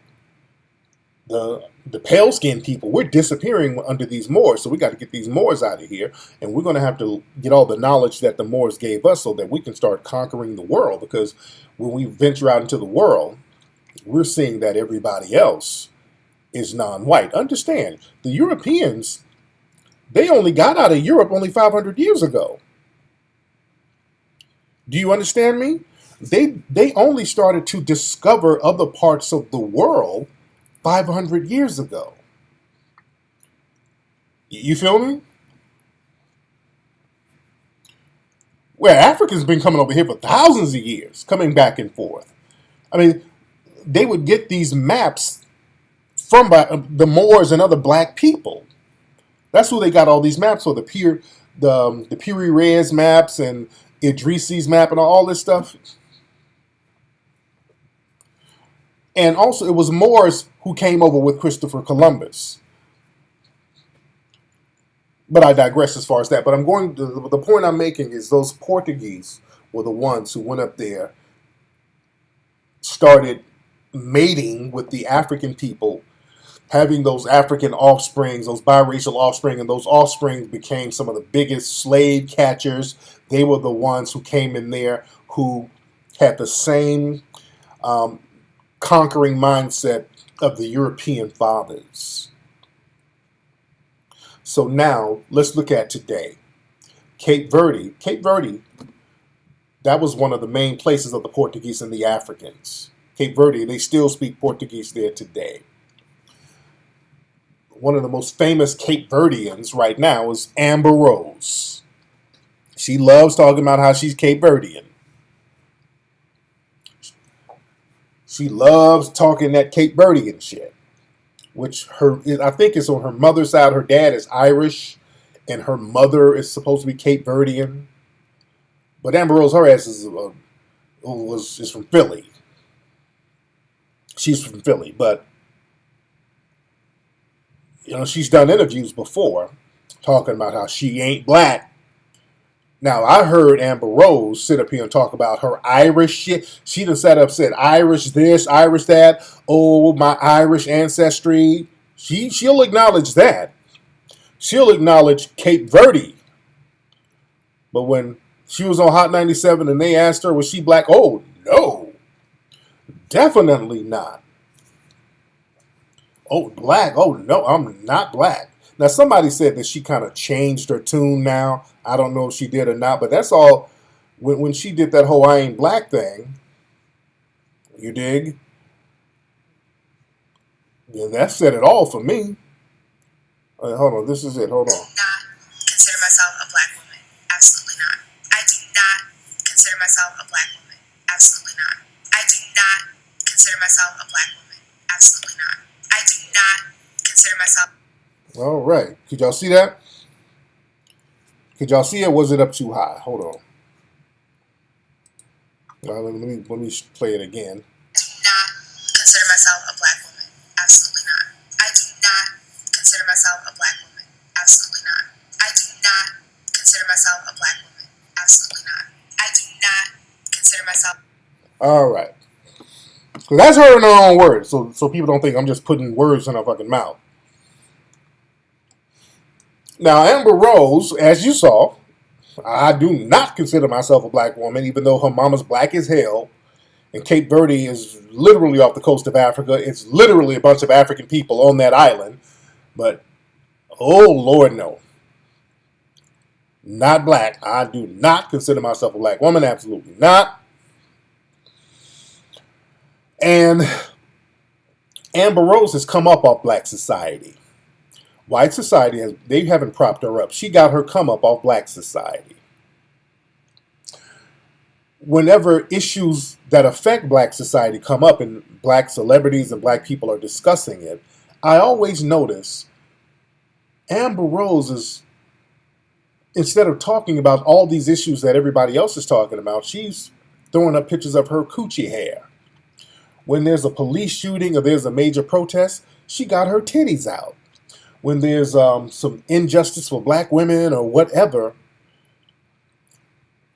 The pale-skinned people, we're disappearing under these Moors, so we got to get these Moors out of here, and we're going to have to get all the knowledge that the Moors gave us so that we can start conquering the world, because when we venture out into the world, we're seeing that everybody else is non-white. Understand, the Europeans, they only got out of Europe only 500 years ago. Do you understand me? They only started to discover other parts of the world 500 years ago. You feel me? Where Africa's been coming over here for thousands of years, coming back and forth. I mean, they would get these maps from the Moors and other black people. That's who they got all these maps for. The Piri Reis maps and Idrisi's map and all this stuff. And also, it was Moors who came over with Christopher Columbus. But I digress as far as that. But the point I'm making is those Portuguese were the ones who went up there, started mating with the African people, having those African offsprings, those biracial offspring, and those offspring became some of the biggest slave catchers. They were the ones who came in there who had the same conquering mindset of the European fathers. So now let's look at today. Cape Verde, that was one of the main places of the Portuguese and the Africans. Cape Verde, they still speak Portuguese there today. One of the most famous Cape Verdeans right now is Amber Rose. She loves talking about how she's Cape Verdean. She loves talking that Cape Verdean shit, which I think is on her mother's side. Her dad is Irish, and her mother is supposed to be Cape Verdean. But Amber Rose, her ass is from Philly. She's from Philly, but she's done interviews before talking about how she ain't black. Now, I heard Amber Rose sit up here and talk about her Irish shit. She done sat up, said Irish this, Irish that. Oh, my Irish ancestry. She'll acknowledge that. She'll acknowledge Cape Verde. But when she was on Hot 97 and they asked her, was she black? Oh, no. Definitely not. Oh, black? Oh, no, I'm not black. Now, somebody said that she kind of changed her tune now. I don't know if she did or not, but that's all. When she did that whole I ain't black thing, you dig? Yeah, that said it all for me. Hold on, this is it. Hold on. I do not consider myself a black woman. Absolutely not. I do not consider myself a black woman. Absolutely not. I do not consider myself a black woman. Absolutely not. I do not consider myself. All right. Could y'all see that? Could y'all see it? Was it up too high? Hold on. Let me play it again. I do not consider myself a black woman. Absolutely not. I do not consider myself a black woman. Absolutely not. I do not consider myself a black woman. Absolutely not. I do not consider myself. All right. So that's her in her own words. So people don't think I'm just putting words in her fucking mouth. Now, Amber Rose, as you saw, I do not consider myself a black woman, even though her mama's black as hell. And Cape Verde is literally off the coast of Africa. It's literally a bunch of African people on that island. But, oh, Lord, no. Not black. I do not consider myself a black woman. Absolutely not. And Amber Rose has come up off black society. White society, they haven't propped her up. She got her come up off black society. Whenever issues that affect black society come up and black celebrities and black people are discussing it, I always notice Amber Rose is, instead of talking about all these issues that everybody else is talking about, she's throwing up pictures of her coochie hair. When there's a police shooting or there's a major protest, she got her titties out. When there's some injustice for black women or whatever,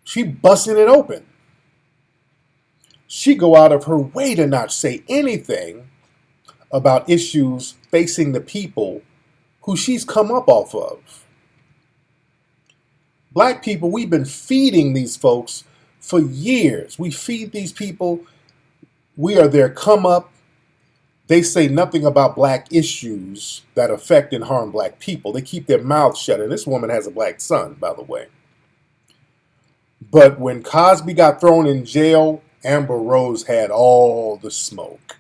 she busting it open. She go out of her way to not say anything about issues facing the people who she's come up off of. Black people, we've been feeding these folks for years. We feed these people. We are their come up. They say nothing about black issues that affect and harm black people. They keep their mouths shut. And this woman has a black son, by the way. But when Cosby got thrown in jail, Amber Rose had all the smoke.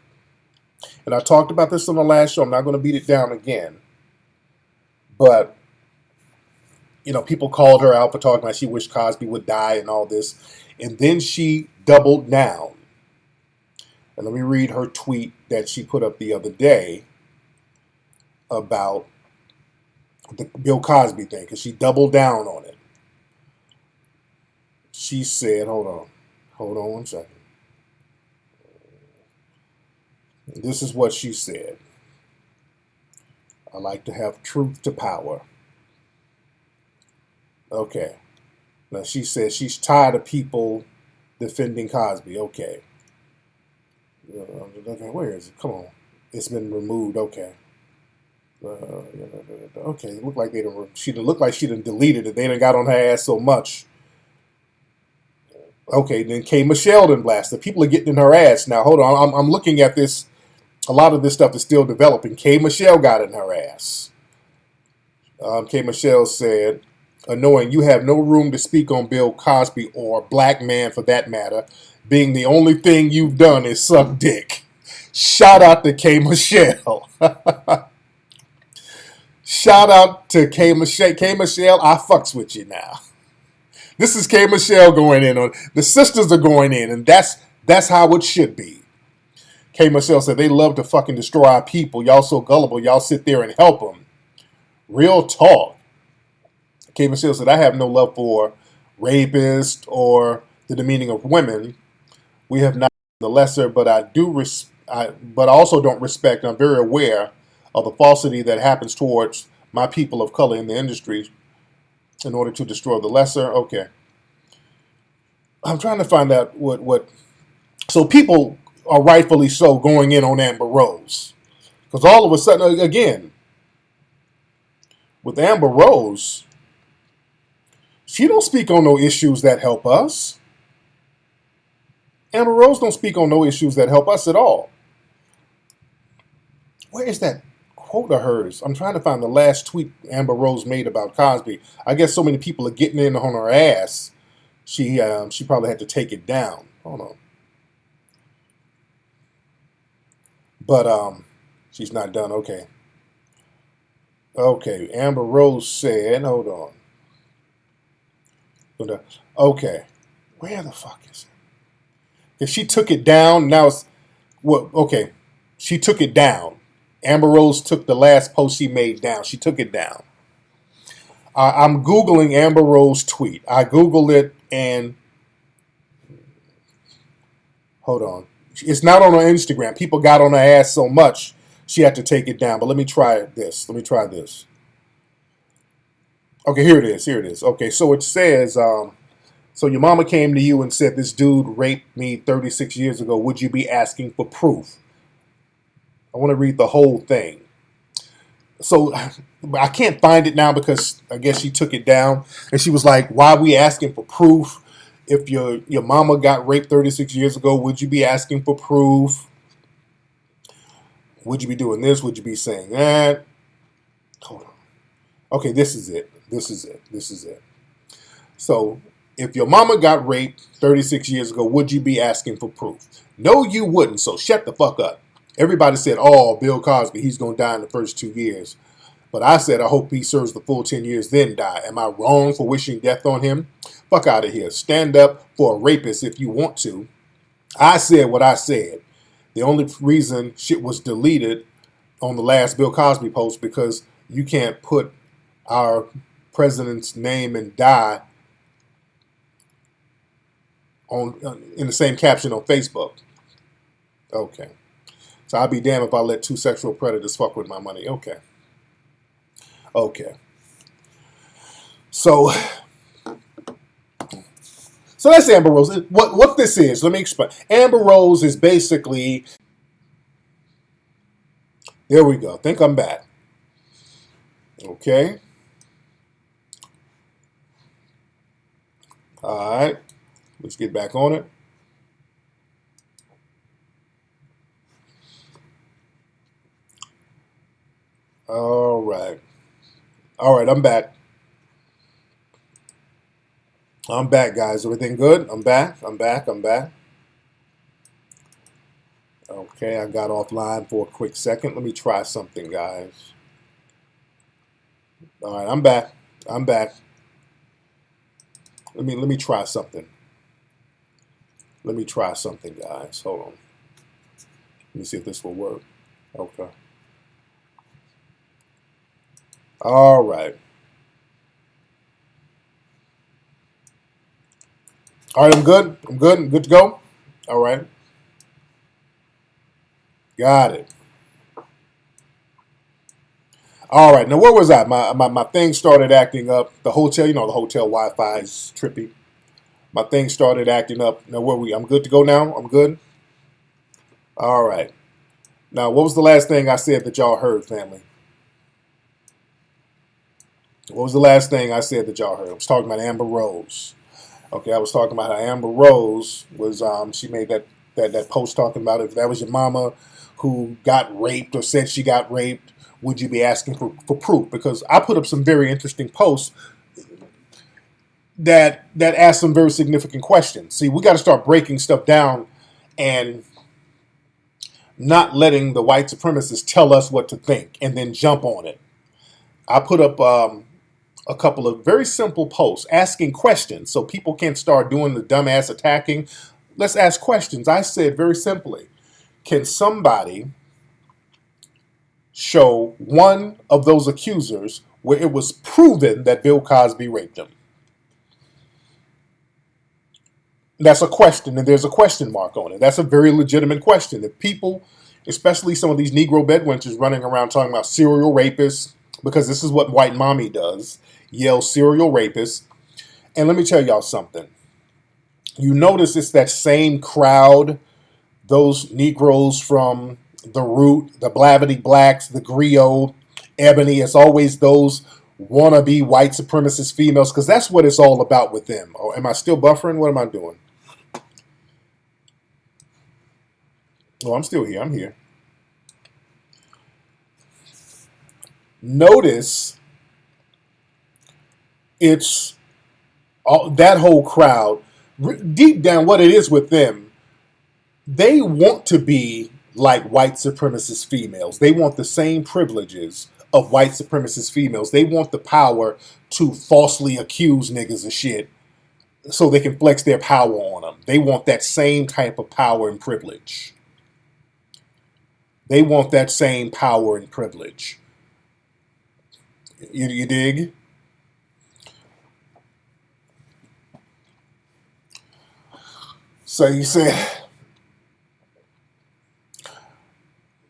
And I talked about this on the last show. I'm not going to beat it down again. But, people called her out for talking like she wished Cosby would die and all this. And then she doubled down. And let me read her tweet that she put up the other day about the Bill Cosby thing, because she doubled down on it. She said, hold on 1 second. This is what she said. I like to have truth to power. Okay. Now she says she's tired of people defending Cosby. Okay. Where is it? Come on. It's been removed. Okay. Okay. It looked like she done deleted it. They done got on her ass so much. Okay. Then K. Michelle done blasted. People are getting in her ass now. Hold on. I'm looking at this. A lot of this stuff is still developing. K. Michelle got in her ass. K. Michelle said, annoying, you have no room to speak on Bill Cosby or black man for that matter, being the only thing you've done is suck dick. Shout out to K. Michelle. Shout out to K. Michelle. K. Michelle, I fucks with you now. This is K. Michelle going in on. The sisters are going in, and that's how it should be. K. Michelle said they love to fucking destroy our people. Y'all so gullible. Y'all sit there and help them. Real talk. K. Michelle said I have no love for rapist or the demeaning of women. We have not the lesser, but but I also don't respect. And I'm very aware of the falsity that happens towards my people of color in the industry in order to destroy the lesser. Okay, I'm trying to find out what. So people are rightfully so going in on Amber Rose because all of a sudden, again, with Amber Rose, she don't speak on no issues that help us. Amber Rose don't speak on no issues that help us at all. Where is that quote of hers? I'm trying to find the last tweet Amber Rose made about Cosby. I guess so many people are getting in on her ass. She probably had to take it down. Hold on. But she's not done. Okay. Okay. Amber Rose said, hold on. Okay. Where the fuck is it? If she took it down, now it's what? Okay. She took it down. Amber Rose took the last post she made down. She took it down. I'm Googling Amber Rose tweet. I Googled it and hold on. It's not on her Instagram. People got on her ass so much she had to take it down. But let me try this. Let me try this. Okay, here it is. Here it is. Okay, so it says, so your mama came to you and said this dude raped me 36 years ago. Would you be asking for proof? I want to read the whole thing. So I can't find it now because I guess she took it down. And she was like, why are we asking for proof? If your mama got raped 36 years ago, would you be asking for proof? Would you be doing this? Would you be saying that? Hold on. Okay, this is it. This is it. This is it. So if your mama got raped 36 years ago, would you be asking for proof? No, you wouldn't. So shut the fuck up. Everybody said, oh, Bill Cosby, he's going to die in the first 2 years. But I said, I hope he serves the full 10 years, then die. Am I wrong for wishing death on him? Fuck out of here. Stand up for a rapist if you want to. I said what I said. The only reason shit was deleted on the last Bill Cosby post because you can't put our president's name and die in the same caption on Facebook. Okay. So I'll be damned if I let two sexual predators fuck with my money. Okay. Okay. So that's Amber Rose. What this is, let me explain. Amber Rose is basically, there we go. I think I'm back. Okay. All right. Let's get back on it. All right. All right, I'm back. I'm back, guys. Everything good? I'm back. I'm back. I'm back. Okay, I got offline for a quick second. Let me try something, guys. All right, I'm back. I'm back. Let me try something. Let me try something, guys. Hold on. Let me see if this will work. Okay. All right. All right, I'm good. I'm good. I'm good to go. All right. Got it. All right. Now, where was I? My thing started acting up. The hotel, the hotel Wi-Fi is trippy. My thing started acting up. Now, I'm good to go now? I'm good? All right. Now, what was the last thing I said that y'all heard, family? What was the last thing I said that y'all heard? I was talking about Amber Rose. Okay, I was talking about how Amber Rose was, she made that post talking about if that was your mama who got raped or said she got raped, would you be asking for proof? Because I put up some very interesting posts that ask some very significant questions. See, we got to start breaking stuff down and not letting the white supremacists tell us what to think and then jump on it. I put up a couple of very simple posts asking questions so people can't start doing the dumbass attacking. Let's ask questions. I said very simply, can somebody show one of those accusers where it was proven that Bill Cosby raped him? That's a question, and there's a question mark on it. That's a very legitimate question. If people, especially some of these Negro bedwenches running around talking about serial rapists, because this is what white mommy does, yell serial rapists. And let me tell y'all something. You notice it's that same crowd, those Negroes from the Root, the Blavity Blacks, the Griot, Ebony. It's always those wannabe white supremacist females, because that's what it's all about with them. Oh, am I still buffering? What am I doing? Oh, I'm still here. I'm here. Notice it's all, that whole crowd. Deep down, what it is with them, they want to be like white supremacist females. They want the same privileges of white supremacist females. They want the power to falsely accuse niggas of shit so they can flex their power on them. They want that same type of power and privilege. They want that same power and privilege. You dig? So you said,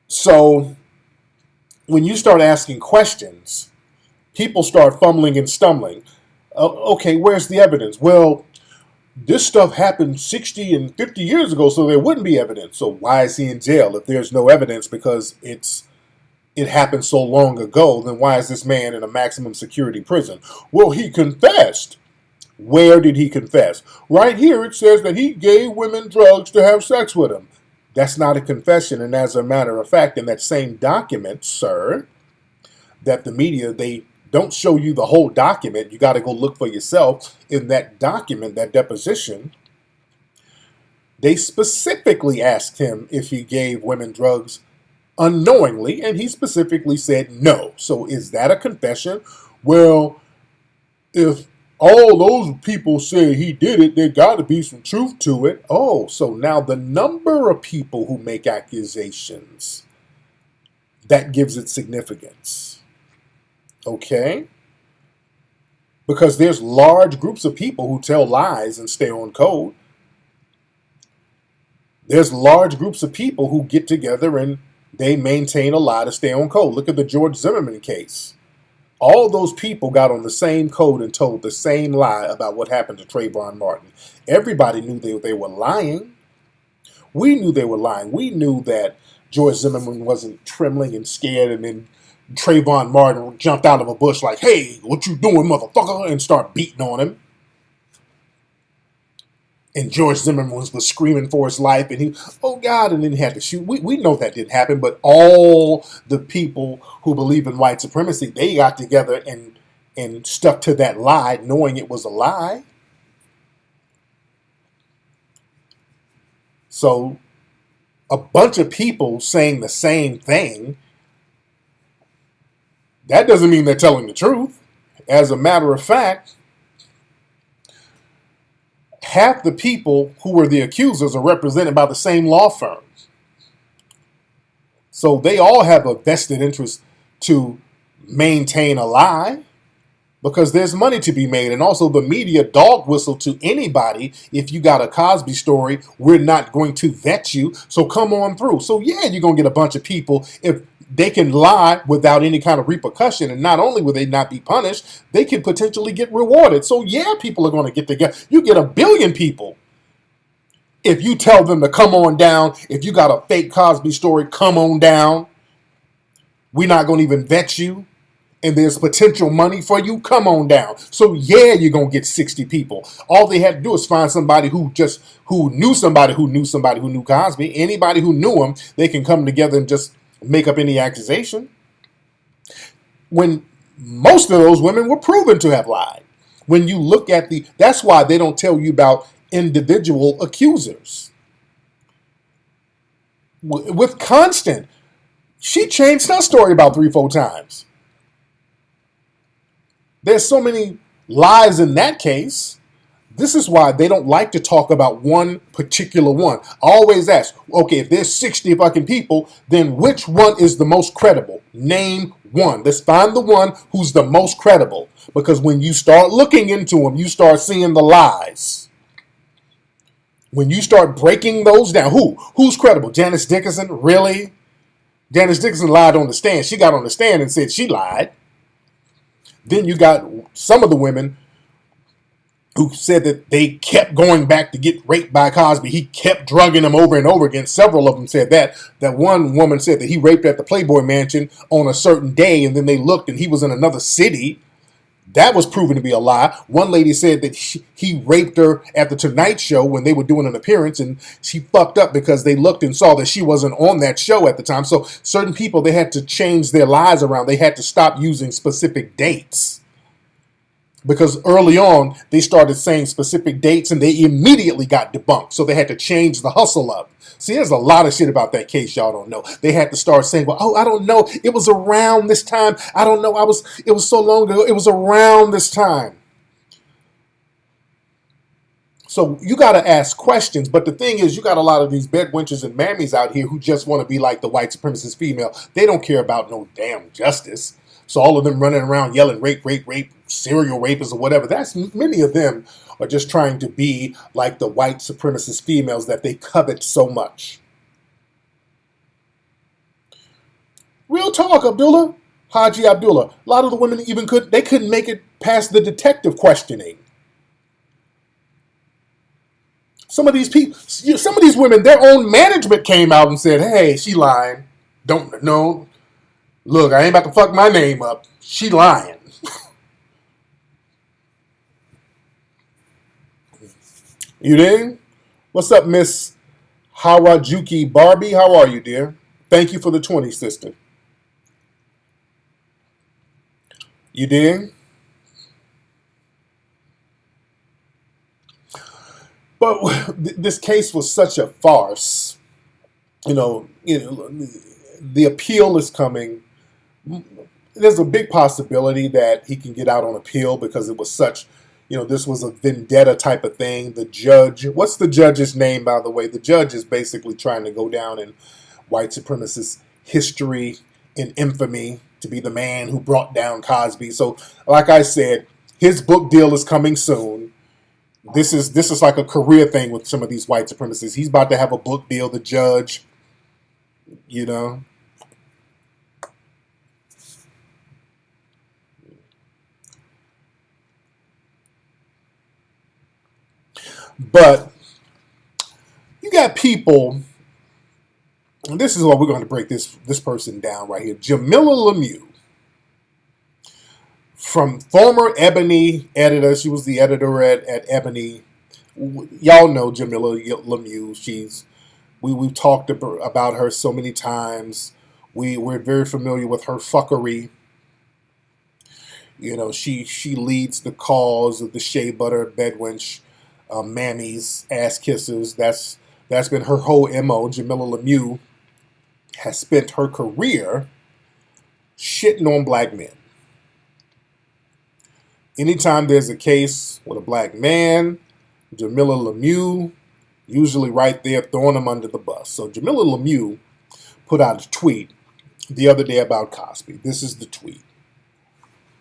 so when you start asking questions, people start fumbling and stumbling. Okay, where's the evidence? Well, this stuff happened 60 and 50 years ago, so there wouldn't be evidence. So why is he in jail if there's no evidence because it happened so long ago? Then why is this man in a maximum security prison? Well, he confessed. Where did he confess? Right here it says that he gave women drugs to have sex with him. That's not a confession. And as a matter of fact, in that same document, sir, that the media, they don't show you the whole document. You got to go look for yourself. In that document, that deposition, they specifically asked him if he gave women drugs unknowingly, and he specifically said no. So is that a confession? Well, if all those people say he did it, there got to be some truth to it. Oh, so now the number of people who make accusations, that gives it significance. Okay? Because there's large groups of people who tell lies and stay on code. There's large groups of people who get together and they maintain a lie to stay on code. Look at the George Zimmerman case. All those people got on the same code and told the same lie about what happened to Trayvon Martin. Everybody knew they were lying. We knew they were lying. We knew that George Zimmerman wasn't trembling and scared, and then Trayvon Martin jumped out of a bush like, "Hey, what you doing, motherfucker?" and start beating on him. And George Zimmerman was screaming for his life, and he, oh God, and then he had to shoot. We know that didn't happen, but all the people who believe in white supremacy, they got together and stuck to that lie, knowing it was a lie. So a bunch of people saying the same thing, that doesn't mean they're telling the truth. As a matter of fact, half the people who were the accusers are represented by the same law firms. So they all have a vested interest to maintain a lie because there's money to be made. And also the media dog whistle to anybody. If you got a Cosby story, we're not going to vet you. So come on through. So yeah, you're going to get a bunch of people. If they can lie without any kind of repercussion, and not only will they not be punished, they can potentially get rewarded. So yeah, people are going to get together. You get 1 billion people. If you tell them to come on down, if you got a fake Cosby story, come on down. We're not going to even vet you. And there's potential money for you, come on down. So yeah, you're going to get 60 people. All they had to do is find somebody who knew somebody who knew somebody who knew Cosby. Anybody who knew him, they can come together and just make up any accusation. When most of those women were proven to have lied. When you look at that's why they don't tell you about individual accusers. With Constant, she changed her story about 3-4 times. There's so many lies in that case. This is why they don't like to talk about one particular one. I always ask, okay, if there's 60 fucking people, then which one is the most credible? Name one. Let's find the one who's the most credible. Because when you start looking into them, you start seeing the lies. When you start breaking those down, who's credible? Janice Dickinson? Really? Janice Dickinson lied on the stand. She got on the stand and said she lied. Then you got some of the women who said that they kept going back to get raped by Cosby. He kept drugging them over and over again. Several of them said that. That one woman said that he raped at the Playboy Mansion on a certain day, and then they looked and he was in another city. That was proven to be a lie. One lady said that he raped her at the Tonight Show when they were doing an appearance, and she fucked up because they looked and saw that she wasn't on that show at the time. So certain people, they had to change their lies around. They had to stop using specific dates. Because early on, they started saying specific dates and they immediately got debunked. So they had to change the hustle up. See, there's a lot of shit about that case y'all don't know. They had to start saying, well, I don't know. It was around this time. I don't know. It was so long ago. It was around this time. So you got to ask questions. But the thing is, you got a lot of these bedwenches and mammies out here who just want to be like the white supremacist female. They don't care about no damn justice. So all of them running around yelling rape, rape, rape, serial rapists or whatever. Many of them are just trying to be like the white supremacist females that they covet so much. Real talk, Abdullah. Haji Abdullah. A lot of the women even couldn't make it past the detective questioning. Some of these women, their own management came out and said, hey, she lying. Don't know. Look, I ain't about to fuck my name up. She lying. You there? What's up, Miss Harajuki Barbie? How are you, dear? Thank you for the 20, sister. You there? But this case was such a farce. You know, the appeal is coming. There's a big possibility that he can get out on appeal because it was such, this was a vendetta type of thing. The judge, what's the judge's name, by the way? The judge is basically trying to go down in white supremacist history and infamy to be the man who brought down Cosby. So, like I said, his book deal is coming soon. This is like a career thing with some of these white supremacists. He's about to have a book deal, the judge, But you got people, and this is what we're going to break this person down right here. Jamila Lemieux, from former Ebony editor. She was the editor at Ebony. Y'all know Jamila Lemieux. We've talked about her so many times. We're very familiar with her fuckery. She leads the cause of the shea butter bedwench, mammies, ass kissers. That's been her whole MO. Jamila Lemieux has spent her career shitting on black men. Anytime there's a case with a black man, Jamila Lemieux usually right there throwing him under the bus. So Jamila Lemieux put out a tweet the other day about Cosby. This is the tweet.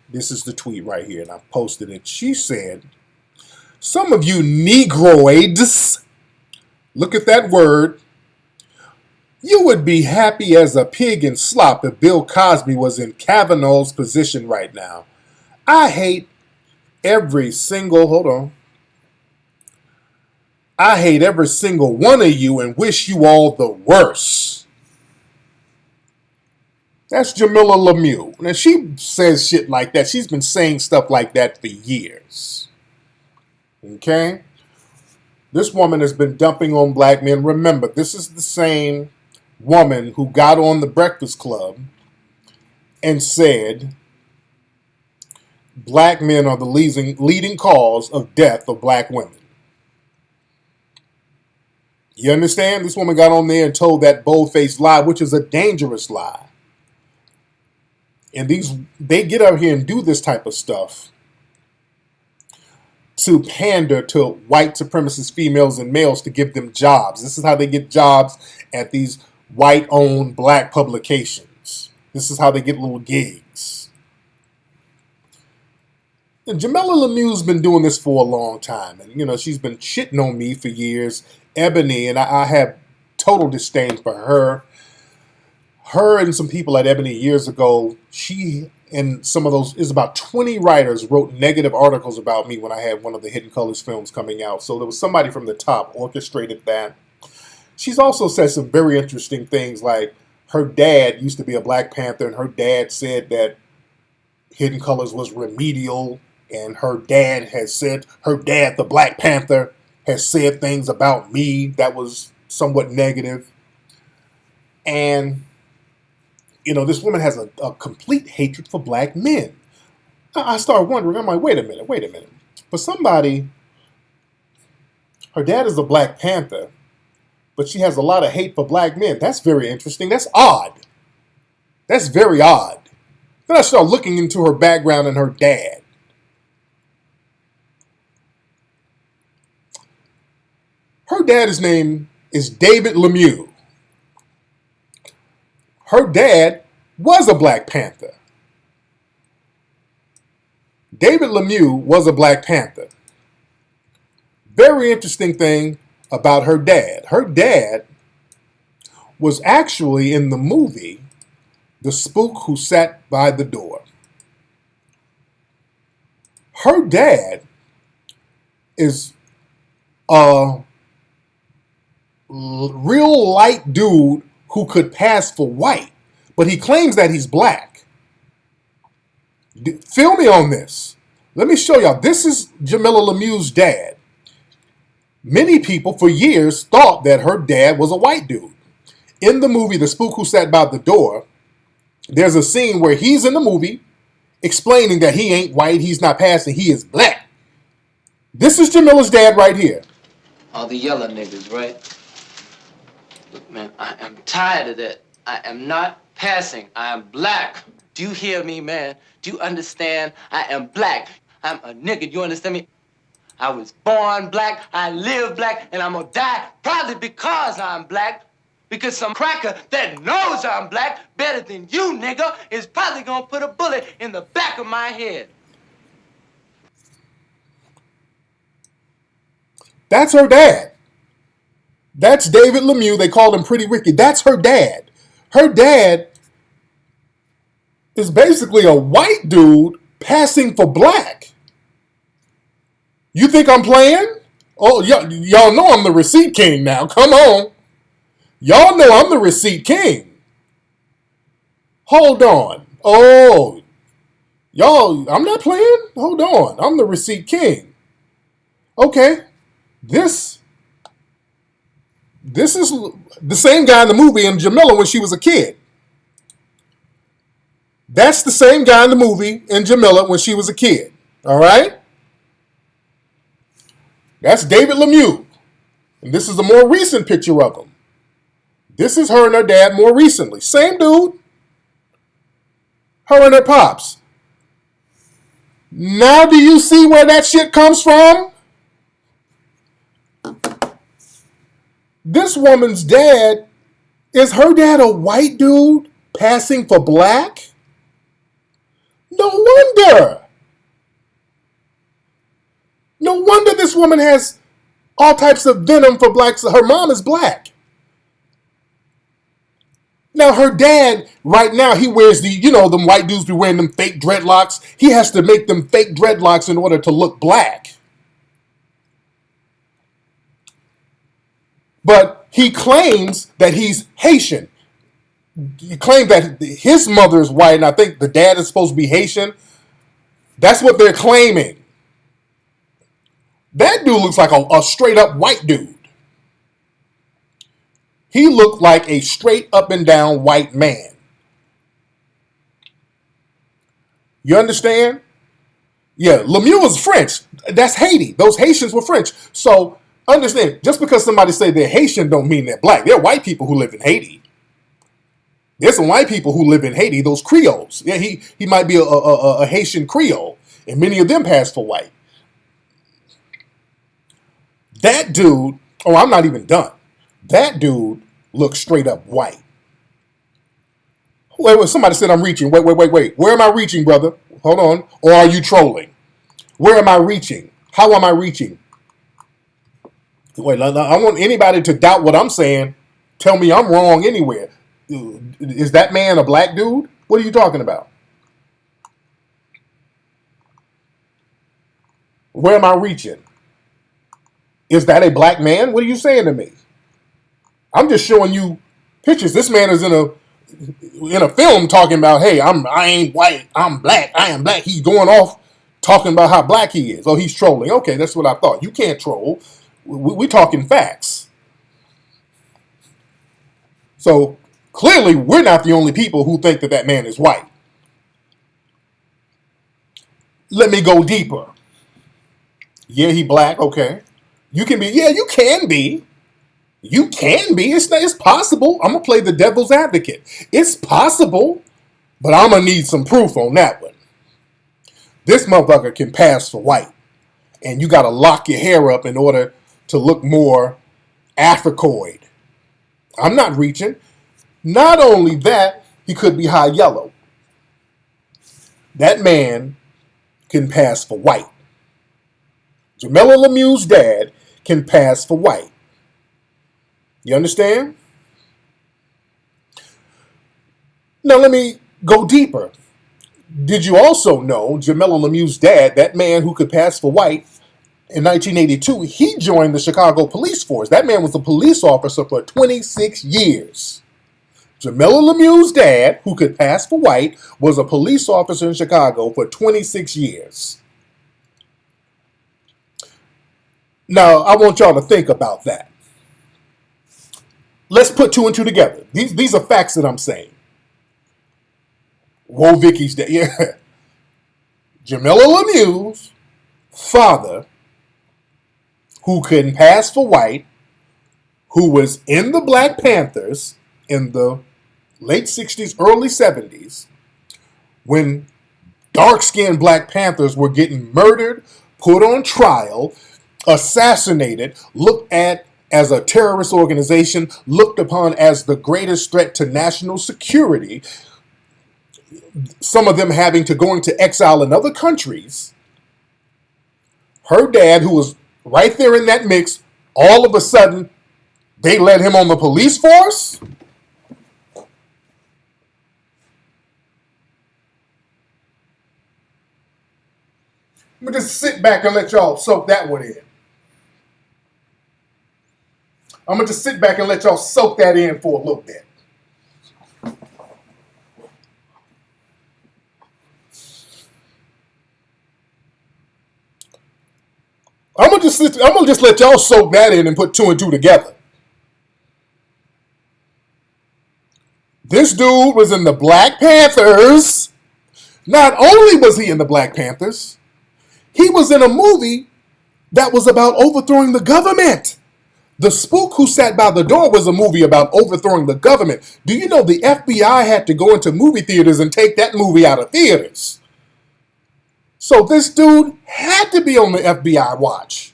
This is the tweet right here, and I posted it. She said, some of you negroids, look at that word, you would be happy as a pig in slop if Bill Cosby was in Kavanaugh's position right now. I hate every single one of you and wish you all the worst. That's Jamila Lemieux. Now, she says shit like that. She's been saying stuff like that for years. Okay? This woman has been dumping on black men. Remember, this is the same woman who got on the Breakfast Club and said black men are the leading cause of death of black women. You understand? This woman got on there and told that bold-faced lie, which is a dangerous lie. And they get out here and do this type of stuff to pander to white supremacist females and males to give them jobs. This is how they get jobs at these white-owned black publications. This is how they get little gigs. And Jamila Lemieux's been doing this for a long time. And, she's been shitting on me for years. Ebony, and I have total disdain for her. Her and some people at Ebony years ago, she and some of those, is about 20 writers wrote negative articles about me when I had one of the Hidden Colors films coming out. So there was somebody from the top orchestrated that. She's also said some very interesting things, like her dad used to be a Black Panther, and her dad said that Hidden Colors was remedial, and her dad, the Black Panther, has said things about me that was somewhat negative. And, this woman has a complete hatred for black men. I started wondering, I'm like, wait a minute. For somebody, her dad is a Black Panther, but she has a lot of hate for black men. That's very interesting. That's odd. That's very odd. Then I started looking into her background and her dad. Her dad's name is David Lemieux. Her dad was a Black Panther. David Lemieux was a Black Panther. Very interesting thing about her dad. Her dad was actually in the movie The Spook Who Sat by the Door. Her dad is a real light dude who could pass for white, but he claims that he's black. Feel me on this. Let me show y'all. This is Jamila Lemieux's dad. Many people for years thought that her dad was a white dude. In the movie The Spook Who Sat by the Door, there's a scene where he's in the movie explaining that he ain't white, he's not passing, he is black. This is Jamila's dad right here. All the yellow niggas, right? Look, man, I am tired of that. I am not passing. I am black. Do you hear me, man? Do you understand? I am black. I'm a nigga. You understand me? I was born black, I live black, and I'm gonna die probably because I'm black. Because some cracker that knows I'm black better than you, nigga, is probably gonna put a bullet in the back of my head. That's her dad. That's David Lemieux. They called him Pretty Ricky. That's her dad. Her dad is basically a white dude passing for black. You think I'm playing? Oh, y'all know I'm the receipt king now. Come on. Y'all know I'm the receipt king. Hold on. Oh, y'all, I'm not playing? Hold on. I'm the receipt king. Okay. This is the same guy in the movie in Jamila when she was a kid. That's the same guy in the movie in Jamila when she was a kid. All right? That's David Lemieux. And this is a more recent picture of him. This is her and her dad more recently. Same dude. Her and her pops. Now do you see where that shit comes from? This woman's dad, is her dad a white dude passing for black? No wonder. No wonder this woman has all types of venom for blacks. Her mom is black. Now her dad, right now, he wears them white dudes be wearing them fake dreadlocks. He has to make them fake dreadlocks in order to look black. But he claims that he's Haitian. He claims that his mother is white, and I think the dad is supposed to be Haitian. That's what they're claiming. That dude looks like a straight up white dude. He looked like a straight up and down white man. You understand? Yeah, Lemieux was French. That's Haiti. Those Haitians were French. So understand, just because somebody say they're Haitian don't mean they're black. There are white people who live in Haiti. There's some white people who live in Haiti, those Creoles. Yeah, he might be a Haitian Creole, and many of them pass for white. That dude, I'm not even done. That dude looks straight up white. Wait, somebody said I'm reaching. Wait. Where am I reaching, brother? Hold on. Or are you trolling? Where am I reaching? How am I reaching? Wait, I want anybody to doubt what I'm saying. Tell me I'm wrong anywhere. Is that man a black dude? What are you talking about? Where am I reaching? Is that a black man? What are you saying to me? I'm just showing you pictures. This man is in a film talking about, hey, I ain't white, I'm black, I am black. He's going off talking about how black he is. Oh, he's trolling. Okay, that's what I thought. You can't troll. We talking facts. So clearly, we're not the only people who think that that man is white. Let me go deeper. Yeah, he black. Okay, you can be. Yeah, you can be. You can be. It's possible. I'm gonna play the devil's advocate. It's possible, but I'm gonna need some proof on that one. This motherfucker can pass for white, and you gotta lock your hair up in order to look more Africoid. I'm not reaching. Not only that, he could be high yellow. That man can pass for white. Jamila Lemieux's dad can pass for white. You understand? Now let me go deeper. Did you also know Jamila Lemieux's dad, that man who could pass for white, in 1982, he joined the Chicago police force. That man was a police officer for 26 years. Jamila Lemieux's dad, who could pass for white, was a police officer in Chicago for 26 years. Now, I want y'all to think about that. Let's put two and two together. These are facts that I'm saying. Whoa, Vicky's dad. Yeah. Jamila Lemieux's father, who couldn't pass for white, who was in the Black Panthers in the late 60s, early 70s, when dark-skinned Black Panthers were getting murdered, put on trial, assassinated, looked at as a terrorist organization, looked upon as the greatest threat to national security, some of them having to go into exile in other countries. Her dad, who was right there in that mix, all of a sudden, they let him on the police force? Let me just sit back and let y'all soak that one in. I'm going to just sit back and let y'all soak that in for a little bit. I'm gonna just let y'all soak that in and put two and two together. This dude was in the Black Panthers. Not only was he in the Black Panthers, he was in a movie that was about overthrowing the government. The Spook Who Sat by the Door was a movie about overthrowing the government. Do you know the FBI had to go into movie theaters and take that movie out of theaters? So this dude had to be on the FBI watch.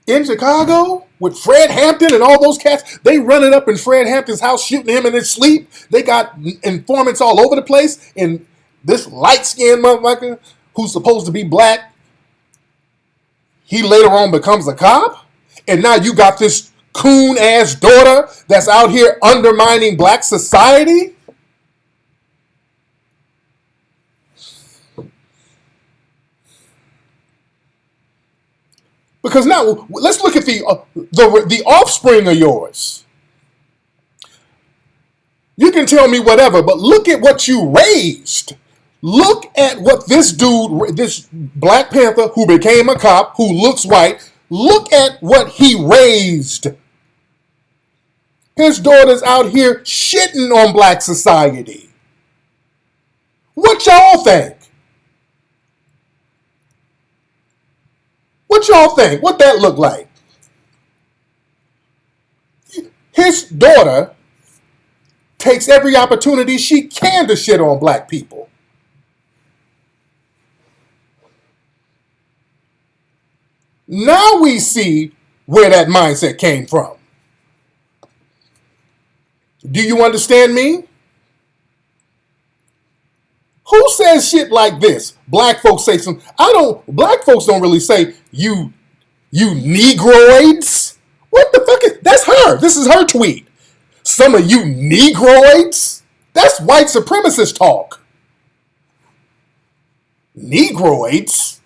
In Chicago, with Fred Hampton and all those cats, they running up in Fred Hampton's house, shooting him in his sleep. They got informants all over the place. And this light-skinned motherfucker, who's supposed to be black, he later on becomes a cop. And now you got this coon-ass daughter that's out here undermining black society. Because now, let's look at the offspring of yours. You can tell me whatever, but look at what you raised. Look at what this dude, this Black Panther who became a cop, who looks white, look at what he raised. His daughter's out here shitting on black society. What y'all think? What y'all think? What that look like? His daughter takes every opportunity she can to shit on black people. Now we see where that mindset came from. Do you understand me? Who says shit like this? Black folks say some. Black folks don't really say you You Negroids? What the fuck is... That's her. This is her tweet. Some of you Negroids? That's white supremacist talk. Negroids?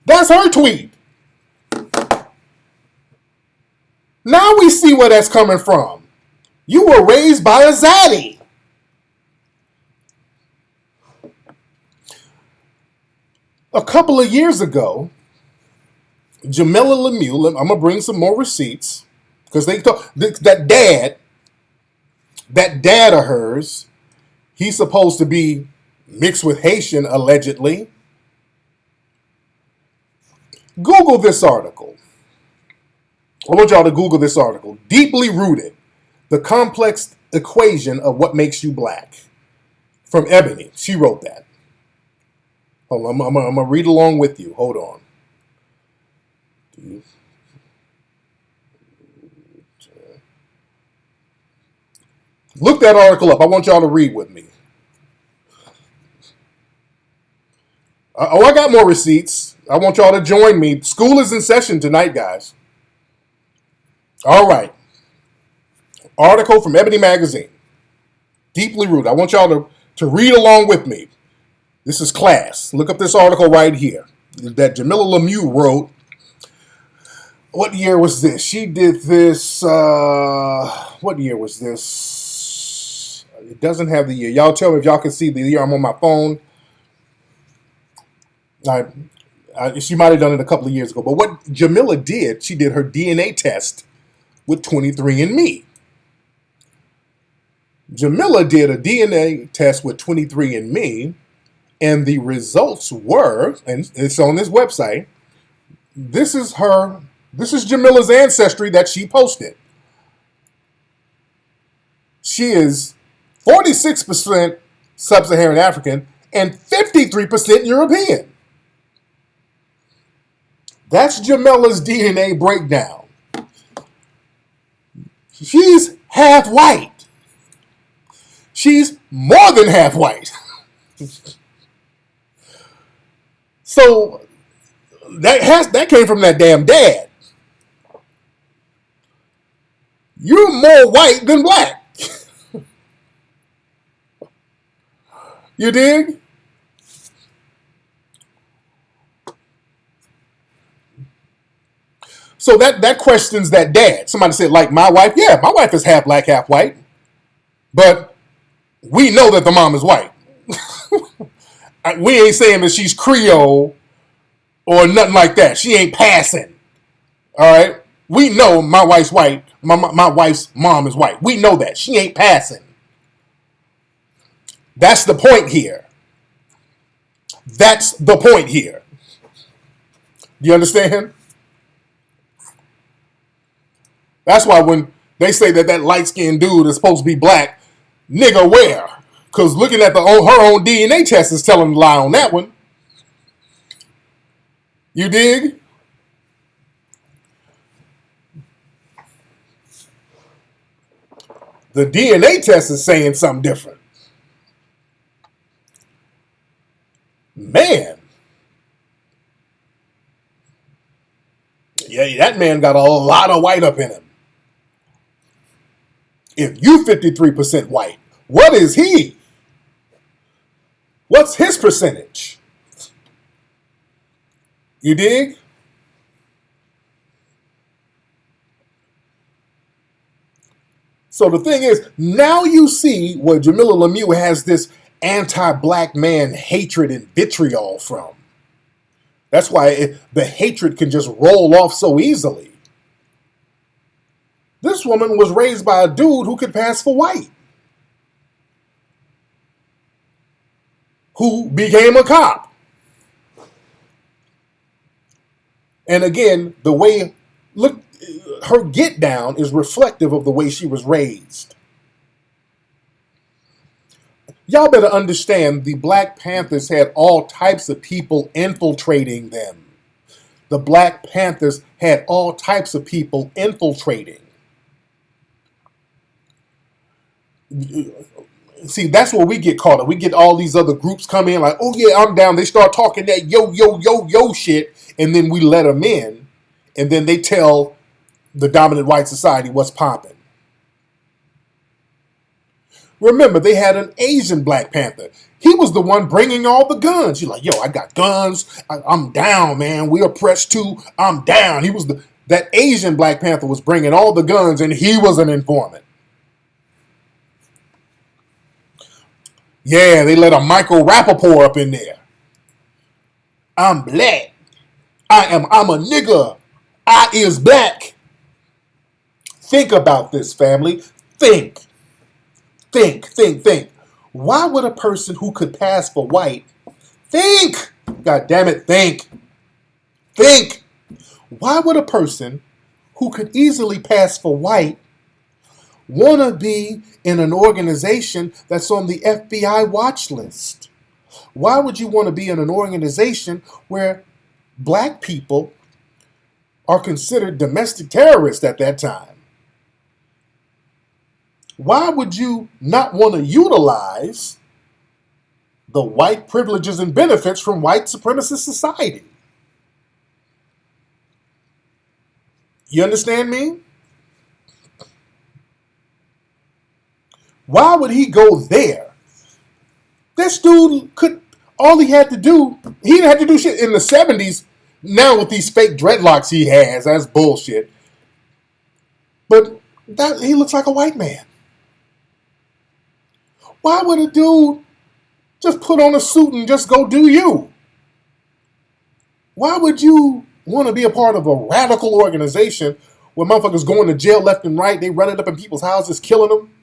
That's her tweet. Now we see where that's coming from. You were raised by a zaddy. A couple of years ago, Jamila Lemieux, I'm going to bring some more receipts, because they talk, that dad of hers, he's supposed to be mixed with Haitian, allegedly. Google this article. I want y'all to Google this article. Deeply Rooted, the complex equation of what makes you black. From Ebony. She wrote that. Hold on, I'm going to read along with you. Hold on. Look that article up. I want y'all to read with me. Oh, I got more receipts. I want y'all to join me. School is in session tonight, guys. All right. Article from Ebony Magazine. Deeply Rooted. I want y'all to read along with me. This is class. Look up this article right here that Jamila Lemieux wrote. What year was this? She did this. What year was this? It doesn't have the year. Y'all tell me if y'all can see the year. I'm on my phone. She might have done it a couple of years ago. But what Jamila did, she did her DNA test with 23andMe. Jamila did a DNA test with 23andMe, and the results were, and it's on this website, this is Jamila's ancestry that she posted. She is 46% Sub-Saharan African and 53% European. That's Jamila's DNA breakdown. She's half white. She's more than half white. So that came from that damn dad. You're more white than black. You dig? So that questions that dad. Somebody said, like my wife? Yeah, my wife is half black, half white. But we know that the mom is white. We ain't saying that she's Creole or nothing like that. She ain't passing. All right? We know my wife's white. My wife's mom is white. We know that. She ain't passing. That's the point here. That's the point here. Do you understand? That's why when they say that light-skinned dude is supposed to be black, nigga, where? Because looking at her own DNA test is telling a lie on that one. You dig? The DNA test is saying something different. Man. Yeah, that man got a lot of white up in him. If you 53% white, what is he? What's his percentage? You dig? So the thing is, now you see where Jamila Lemieux has this anti-black man hatred and vitriol from. That's why the hatred can just roll off so easily. This woman was raised by a dude who could pass for white, who became a cop. And again, the way, look, her get down is reflective of the way she was raised. Y'all better understand the Black Panthers had all types of people infiltrating them. The Black Panthers had all types of people infiltrating. See, that's where we get caught up. We get all these other groups come in like, oh yeah, I'm down. They start talking that yo shit, and then we let them in. and then they tell the dominant white society what's popping. Remember, they had an Asian Black Panther. He was the one bringing all the guns. He's like, yo, I got guns. I'm down, man. We oppressed too. I'm down. That Asian Black Panther was bringing all the guns, and he was an informant. Yeah, they let a Michael Rappaport up in there. I'm black. I'm a nigga. I is black. Think about this, family. Think. Why would a person who could pass for white think? God damn it, think. Why would a person who could easily pass for white want to be in an organization that's on the FBI watch list? Why would you want to be in an organization where black people are considered domestic terrorists at that time? Why would you not want to utilize the white privileges and benefits from white supremacist society? You understand me? Why would he go there? This dude all he had to do, he didn't have to do shit in the 70s. Now with these fake dreadlocks he has, that's bullshit. But he looks like a white man. Why would a dude just put on a suit and just go do you? Why would you want to be a part of a radical organization where motherfuckers going to jail left and right, they running up in people's houses, killing them?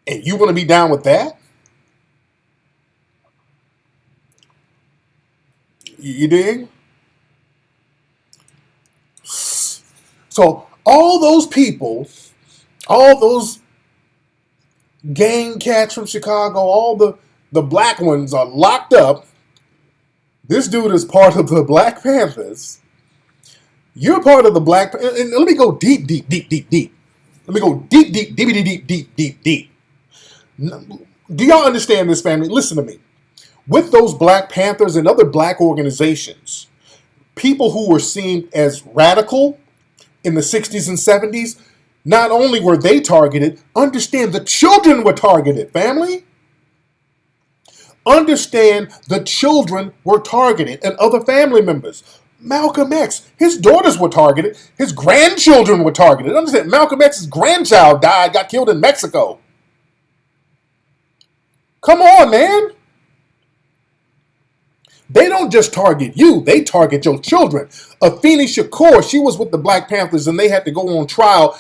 And you want to be down with that? You dig? So all those people, all those gang cats from Chicago, all the black ones are locked up. This dude is part of the Black Panthers. You're part of the Black Panthers. And let me go deep. Let me go deep. Do y'all understand this, family? Listen to me. With those Black Panthers and other black organizations, people who were seen as radical in the 60s and 70s, not only were they targeted, understand the children were targeted, family. Understand the children were targeted and other family members. Malcolm X, his daughters were targeted. His grandchildren were targeted. Understand, Malcolm X's grandchild got killed in Mexico. Come on, man. They don't just target you, they target your children. Afeni Shakur, she was with the Black Panthers and they had to go on trial.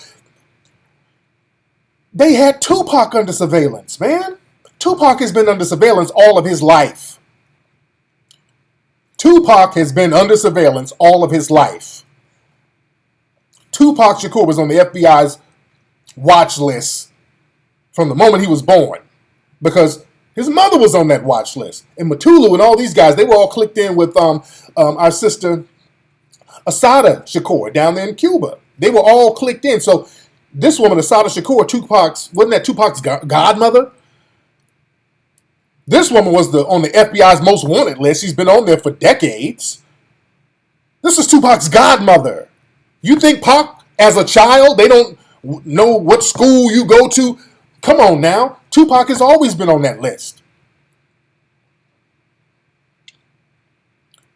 They had Tupac under surveillance, man. Tupac has been under surveillance all of his life. Tupac has been under surveillance all of his life. Tupac Shakur was on the FBI's watch list from the moment he was born because his mother was on that watch list. And Matulu and all these guys, they were all clicked in with our sister Asada Shakur down there in Cuba. They were all clicked in. So this woman, Asada Shakur, wasn't that Tupac's godmother? This woman was on the FBI's most wanted list. She's been on there for decades. This is Tupac's godmother. You think Pac, as a child, they don't know what school you go to? Come on now. Tupac has always been on that list.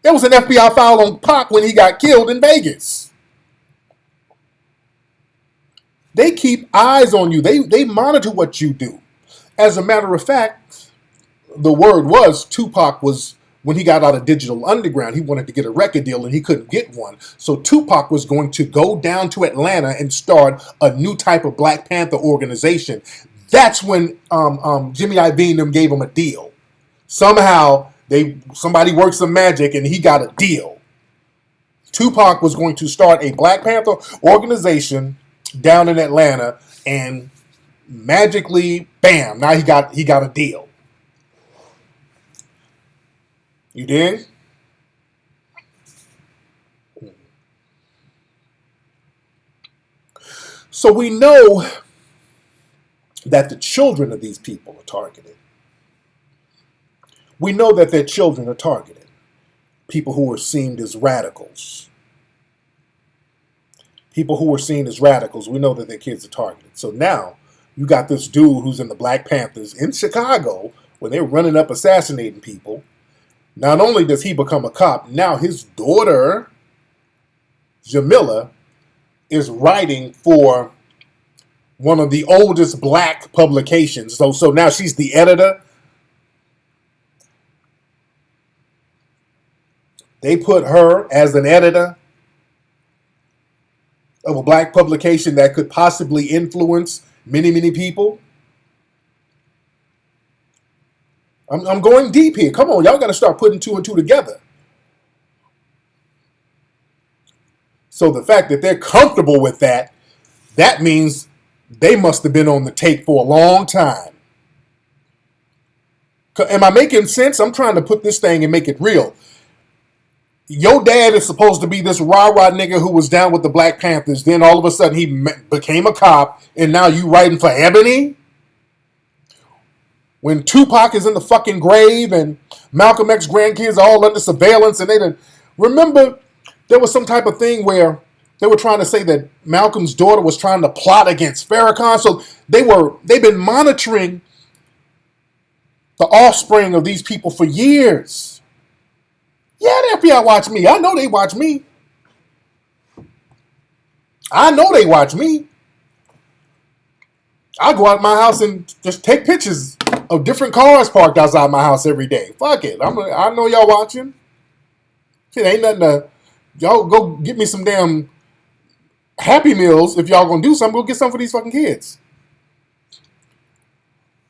There was an FBI file on Pac when he got killed in Vegas. They keep eyes on you. They monitor what you do. As a matter of fact, the word was Tupac was, when he got out of Digital Underground, he wanted to get a record deal and he couldn't get one. So Tupac was going to go down to Atlanta and start a new type of Black Panther organization. That's when Jimmy Iovine them gave him a deal. Somehow somebody worked some magic and he got a deal. Tupac was going to start a Black Panther organization down in Atlanta, and magically, bam! Now he got a deal. You dig? So we know that the children of these people are targeted. We know that their children are targeted. people who were seen as radicals. People who were seen as radicals, we know that their kids are targeted. So now you got this dude who's in the Black Panthers in Chicago when they're running up assassinating people. Not only does he become a cop, now his daughter, Jamila, is writing for one of the oldest black publications. So now she's the editor. They put her as an editor of a black publication that could possibly influence many, many people. I'm going deep here. Come on, y'all got to start putting two and two together. So the fact that they're comfortable with that, that means they must have been on the take for a long time. Am I making sense? I'm trying to put this thing and make it real. Your dad is supposed to be this rah-rah nigga who was down with the Black Panthers. Then all of a sudden he became a cop, and now you writing for Ebony? When Tupac is in the fucking grave and Malcolm X grandkids are all under surveillance, and they didn't remember there was some type of thing where they were trying to say that Malcolm's daughter was trying to plot against Farrakhan. So they've been monitoring the offspring of these people for years. Yeah, the FBI watch me. I know they watch me. I know they watch me. I go out my house and just take pictures of different cars parked outside my house every day. Fuck it. I know y'all watching. Shit, ain't nothing to... Y'all go get me some damn Happy Meals. If y'all gonna do something, go get some for these fucking kids.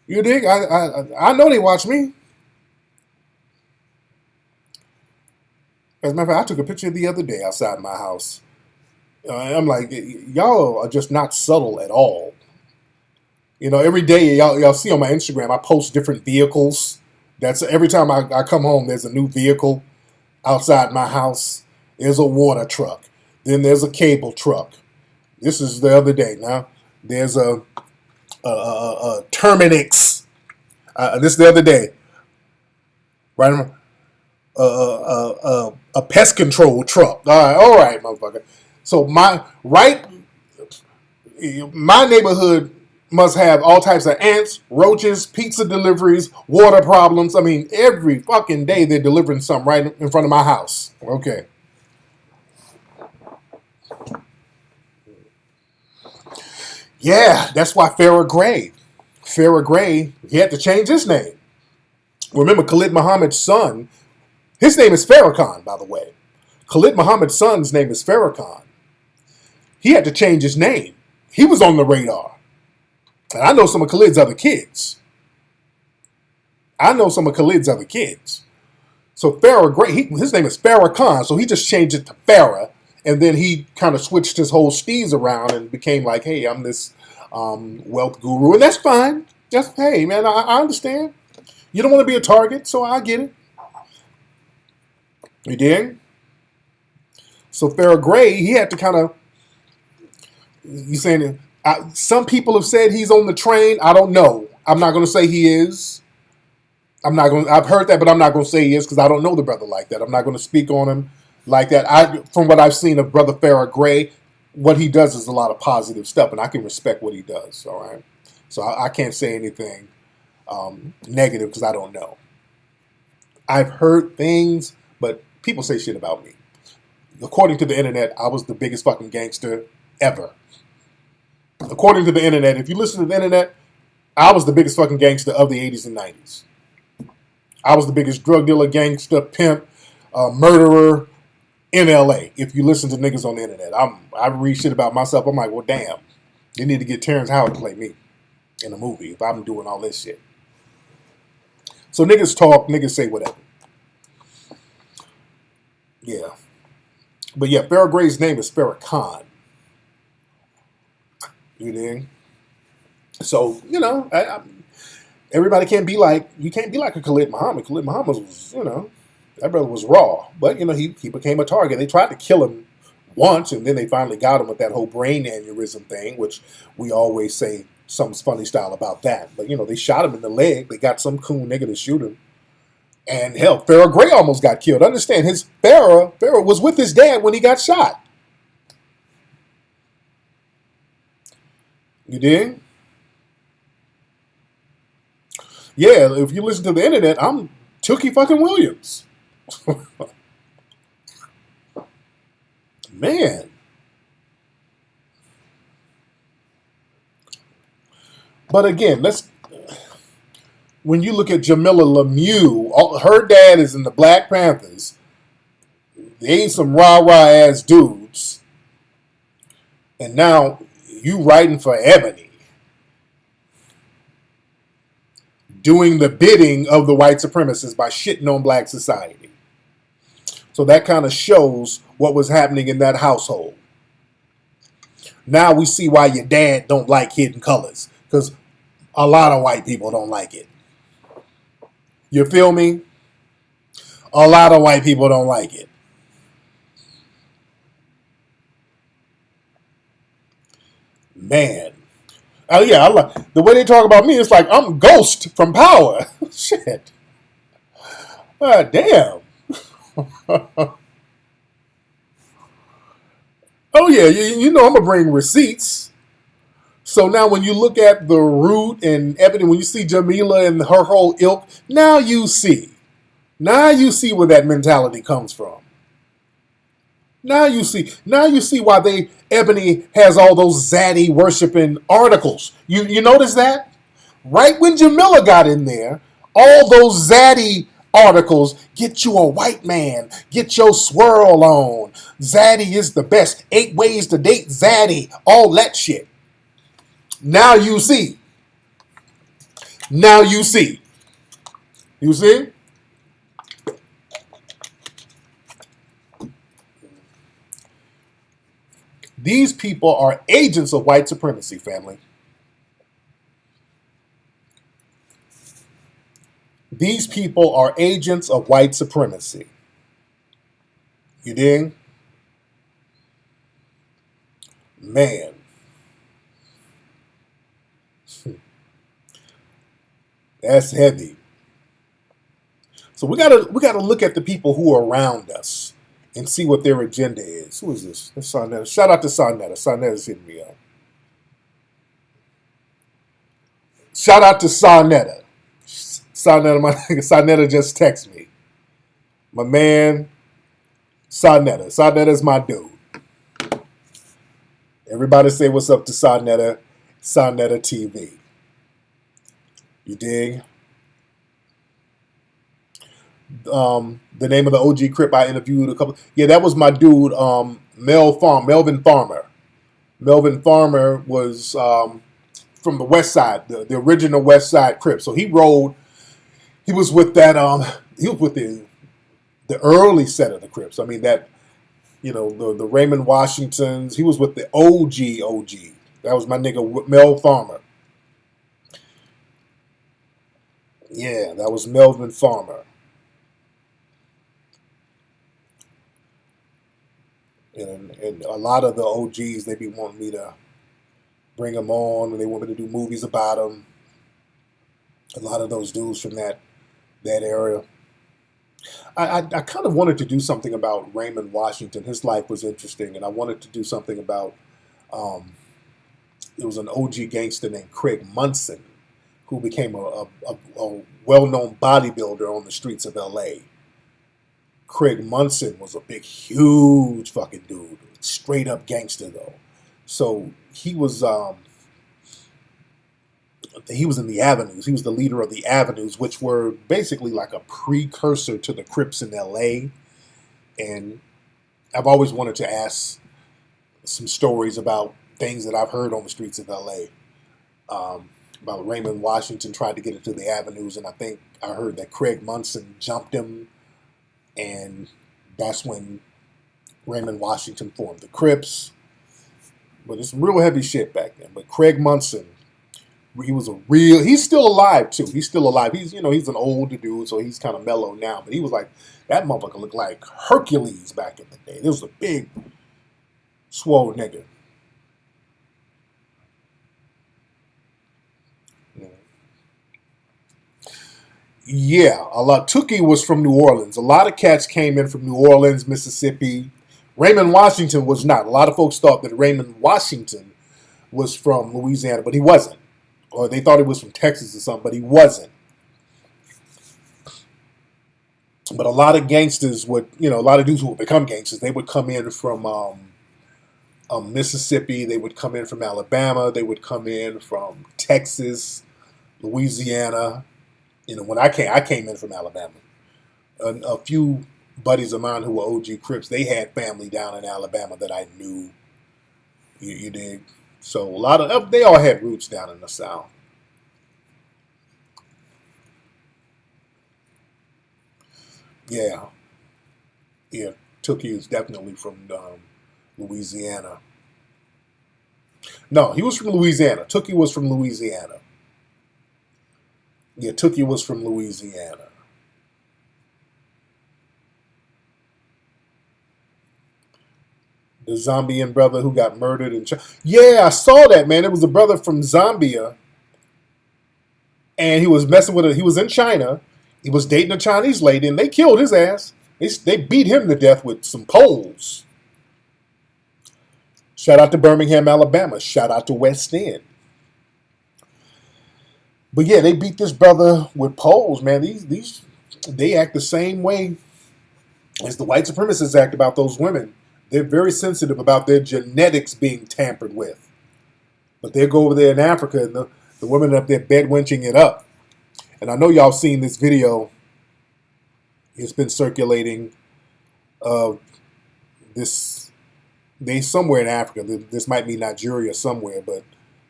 You dig? I know they watch me. As a matter of fact, I took a picture the other day outside my house. I'm like, y'all are just not subtle at all. You know, every day y'all see on my Instagram, I post different vehicles. That's every time I come home, there's a new vehicle outside my house. There's a water truck. Then there's a cable truck. This is the other day. Now there's a Terminix. This is the other day. Right. A pest control truck. All right, motherfucker. So my neighborhood must have all types of ants, roaches, pizza deliveries, water problems. I mean, every fucking day they're delivering something right in front of my house. Okay. Yeah, that's why Farrah Gray, he had to change his name. Remember, Khalid Muhammad's son, his name is Farrakhan, by the way. Khalid Muhammad's son's name is Farrakhan. He had to change his name. He was on the radar. And I know some of Khalid's other kids. So Farrah Gray, his name is Farrakhan, so he just changed it to Farrah. And then he kind of switched his whole steez around and became like, hey, I'm this wealth guru. And that's fine. Hey, man, I understand. You don't want to be a target, so I get it. You dig? So Farrah Gray, he had to kind of, you saying, some people have said he's on the train. I don't know. I'm not going to say he is. I've heard that, but I'm not going to say he is because I don't know the brother like that. I'm not going to speak on him like that. From what I've seen of Brother Farrah Gray, what he does is a lot of positive stuff, and I can respect what he does, all right? So I can't say anything negative because I don't know. I've heard things, but people say shit about me. According to the internet, I was the biggest fucking gangster ever. According to the internet, if you listen to the internet, I was the biggest fucking gangster of the 80s and 90s. I was the biggest drug dealer, gangster, pimp, murderer in LA. If you listen to niggas on the internet, I read shit about myself. I'm like, well, damn, they need to get Terrence Howard to play me in a movie if I'm doing all this shit. So niggas talk, niggas say whatever. Yeah. But yeah, Farrah Gray's name is Farrakhan. You dig? So, you know, everybody can't be like, you can't be like a Khalid Muhammad. Khalid Muhammad was, you know, that brother was raw. But, you know, he became a target. They tried to kill him once, and then they finally got him with that whole brain aneurysm thing, which we always say some funny style about that. But, you know, they shot him in the leg. They got some coon nigga to shoot him. And hell, Farrah Gray almost got killed. Understand, Farrah was with his dad when he got shot. You dig? Yeah, if you listen to the internet, I'm Tookie fucking Williams. Man. But again, when you look at Jamila Lemieux, her dad is in the Black Panthers. They ain't some rah-rah ass dudes. And now you writing for Ebony, doing the bidding of the white supremacists by shitting on black society. So that kind of shows what was happening in that household. Now we see why your dad don't like Hidden Colors, because a lot of white people don't like it. You feel me? A lot of white people don't like it. Man. Oh yeah, I like the way they talk about me. It's like I'm Ghost from Power. Shit. Damn. Oh yeah, you know I'm gonna bring receipts. So now when you look at the Root and Ebony, when you see Jamila and her whole ilk, now you see. Now you see where that mentality comes from. Now you see why Ebony has all those zaddy worshiping articles. You notice that? Right when Jamila got in there, all those zaddy articles, get you a white man, get your swirl on. Zaddy is the best. 8 ways to date Zaddy, all that shit. Now you see. Now you see. You see? These people are agents of white supremacy, family. These people are agents of white supremacy. You dig? Man. That's heavy. So we gotta look at the people who are around us and see what their agenda is. Who is this? That's Sonetta. Shout out to Sonetta. Sonetta's hitting me up. Shout out to Sonetta. Sonetta, my nigga. Sonetta just texted me. My man, Sonetta. Sonetta's my dude. Everybody say what's up to Sonetta. Sonetta TV. You dig? The name of the OG Crip I interviewed a couple. Yeah, that was my dude, Melvin Farmer. Melvin Farmer was from the West Side, the original West Side Crip. So he was with that. He was with the early set of the Crips. I mean that, the Raymond Washingtons. He was with the OG. That was my nigga Mel Farmer. Yeah, that was Melvin Farmer. And a lot of the OGs, they be wanting me to bring them on, and they want me to do movies about them. A lot of those dudes from that area. I kind of wanted to do something about Raymond Washington. His life was interesting, and I wanted to do something about, there was an OG gangster named Craig Munson, who became a well-known bodybuilder on the streets of L.A. Craig Munson was a big, huge fucking dude. Straight up gangster, though. So he was in the Avenues. He was the leader of the Avenues, which were basically like a precursor to the Crips in L.A. And I've always wanted to ask some stories about things that I've heard on the streets of L.A. About Raymond Washington tried to get into the Avenues, and I think I heard that Craig Munson jumped him, and that's when Raymond Washington formed the Crips. But it's real heavy shit back then. But Craig Munson, he's still alive too. He's still alive. He's an older dude, so he's kind of mellow now. But he was like, that motherfucker looked like Hercules back in the day. This was a big, swole nigga. Yeah, a lot. Tookie was from New Orleans. A lot of cats came in from New Orleans, Mississippi. Raymond Washington was not. A lot of folks thought that Raymond Washington was from Louisiana, but he wasn't. Or they thought he was from Texas or something, but he wasn't. But a lot of gangsters would, a lot of dudes who would become gangsters, they would come in from Mississippi. They would come in from Alabama. They would come in from Texas, Louisiana. When I came in from Alabama. A few buddies of mine who were OG Crips, they had family down in Alabama that I knew. You dig? So a lot of they all had roots down in the South. Yeah, Tookie is definitely from Louisiana. No, he was from Louisiana. Tookie was from Louisiana. Yeah, Tookie was from Louisiana. The Zambian brother who got murdered in China. Yeah, I saw that, man. It was a brother from Zambia. And he was messing with it. He was in China. He was dating a Chinese lady, and they killed his ass. They beat him to death with some poles. Shout out to Birmingham, Alabama. Shout out to West End. But yeah, they beat this brother with poles, man. These they act the same way as the white supremacists act about those women. They're very sensitive about their genetics being tampered with. But they go over there in Africa, and the women up there bedwenching it up. And I know y'all seen this video. It's been circulating of this. They somewhere in Africa. This might be Nigeria somewhere, but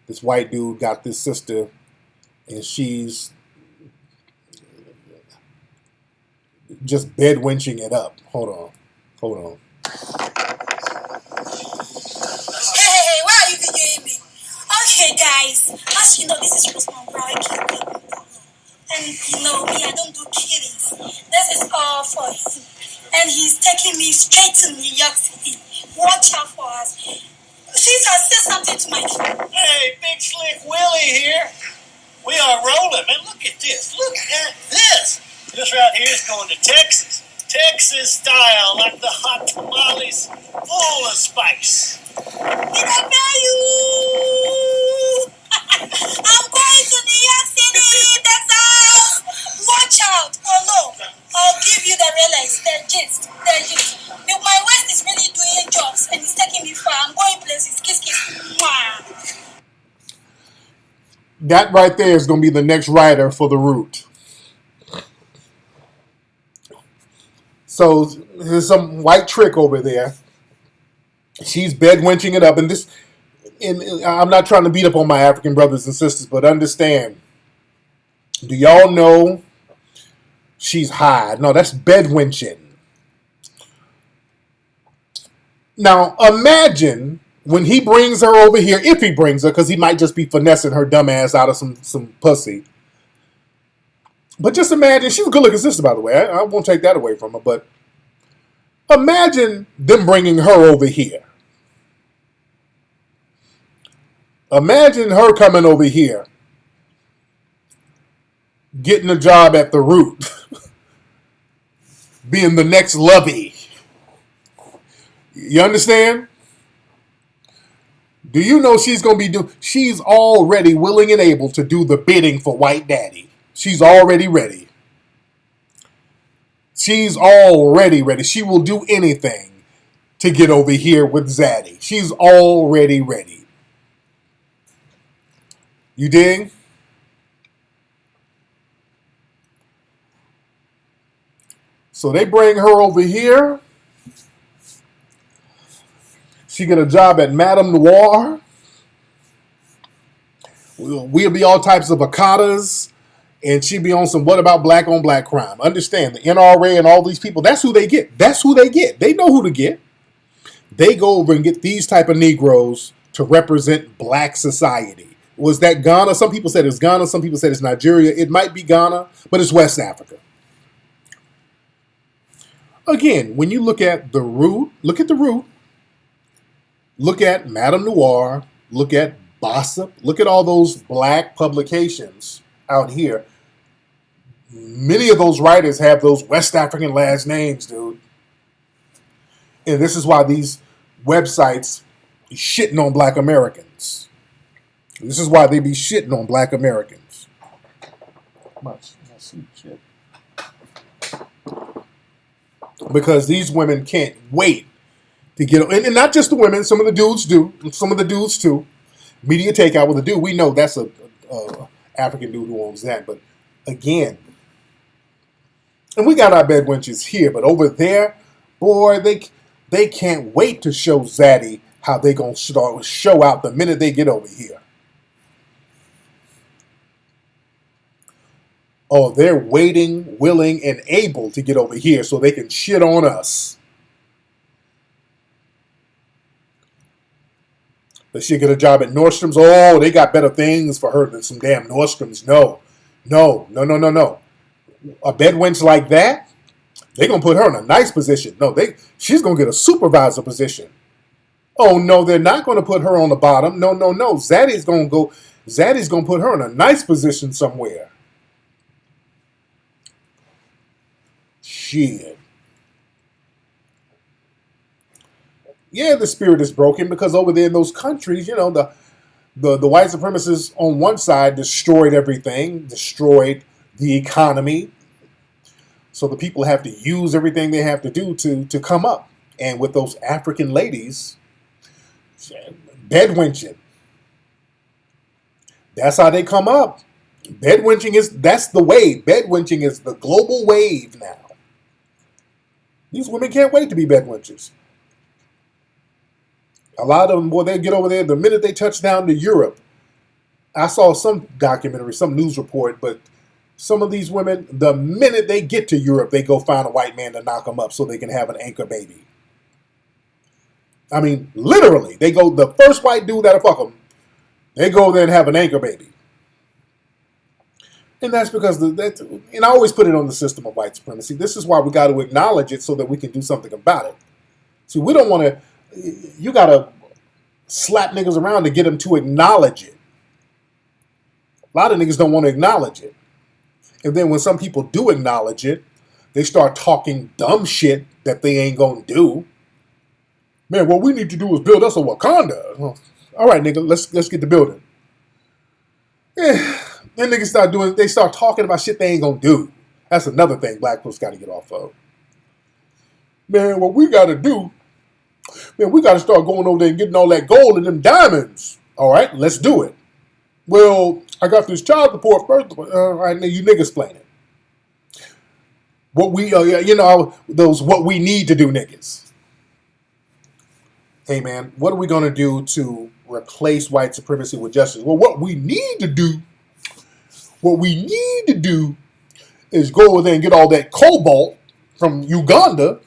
this white dude got this sister, and she's just bedwenching it up. Hold on. Hey, why are you videoing me? Okay, guys, as you know, this is Rosemont Brown. And me, I don't do killings. This is all for him. And he's taking me straight to New York City. Watch out for us. Since I said something to my kid. Hey, Big Slick Willie here. We are rolling, man. Look at this. Look at this. This right here is going to Texas. Texas style, like the hot tamales, full of spice. Did I tell you? I'm going to New York City, Texas. Watch out. Oh no, I'll give you the relays, the gist. If my West is really doing jobs and he's taking me far, I'm going places. Kiss, kiss. Mwah. That right there is going to be the next writer for The Root. So there's some white trick over there. She's bedwenching it up, and I'm not trying to beat up on my African brothers and sisters, but understand. Do y'all know she's high? No, that's bedwenching. Now imagine when he brings her over here, if he brings her, because he might just be finessing her dumb ass out of some pussy. But just imagine, she's a good-looking sister, by the way. I won't take that away from her, but imagine them bringing her over here. Imagine her coming over here, getting a job at The Root, being the next Lovey. You understand? Do you know she's going to be she's already willing and able to do the bidding for White Daddy. She's already ready. She's already ready. She will do anything to get over here with Zaddy. She's already ready. You dig? So they bring her over here. She get a job at Madame Noir. We'll be all types of avocados. And she be on some what about black on black crime. Understand, the NRA and all these people, that's who they get. That's who they get. They know who to get. They go over and get these type of Negroes to represent black society. Was that Ghana? Some people said it's Ghana. Some people said it's Nigeria. It might be Ghana, but it's West Africa. Again, when you look at The Root, look at The Root. Look at Madame Noir. Look at Bossip. Look at all those black publications out here. Many of those writers have those West African last names, dude. And this is why these websites be shitting on black Americans. This is why they be shitting on black Americans. Because these women can't wait to get, and not just the women, some of the dudes do, some of the dudes too. Media takeout with a dude, we know that's a African dude who owns that. But again, and we got our bed wenches here, but over there, boy, they can't wait to show Zaddy how they gonna show out the minute they get over here. Oh, they're waiting, willing, and able to get over here so they can shit on us. Does she get a job at Nordstrom's? Oh, they got better things for her than some damn Nordstrom's. No. A bed wench like that, they're going to put her in a nice position. No, she's going to get a supervisor position. Oh, no, they're not going to put her on the bottom. No. Zaddy's going to put her in a nice position somewhere. Shit. Yeah, the spirit is broken because over there in those countries, you know, the white supremacists on one side destroyed everything, destroyed the economy. So the people have to use everything they have to do to come up. And with those African ladies, bed wenching. That's how they come up. Bed wenching that's the wave. Bed wenching is the global wave now. These women can't wait to be bed wenches. A lot of them, boy, they get over there the minute they touch down to Europe. I saw some documentary, some news report, but some of these women, the minute they get to Europe, they go find a white man to knock them up so they can have an anchor baby. I mean, literally, they go, the first white dude that'll fuck them, they go there and have an anchor baby. And that's because, and I always put it on the system of white supremacy. This is why we got to acknowledge it so that we can do something about it. See, we don't want to, you got to slap niggas around to get them to acknowledge it. A lot of niggas don't want to acknowledge it. And then when some people do acknowledge it, they start talking dumb shit that they ain't going to do. Man, what we need to do is build us a Wakanda. All right, nigga, let's get the building. Yeah. Then niggas they start talking about shit they ain't gonna do. That's another thing black folks gotta get off of. Man, what we gotta do, man, we gotta start going over there and getting all that gold and them diamonds. All right, let's do it. Well, I got this child support first. All right, now you niggas explain it. What we, those what we need to do niggas. Hey man, what are we gonna do to replace white supremacy with justice? Well, what we need to do is go over there and get all that cobalt from Uganda,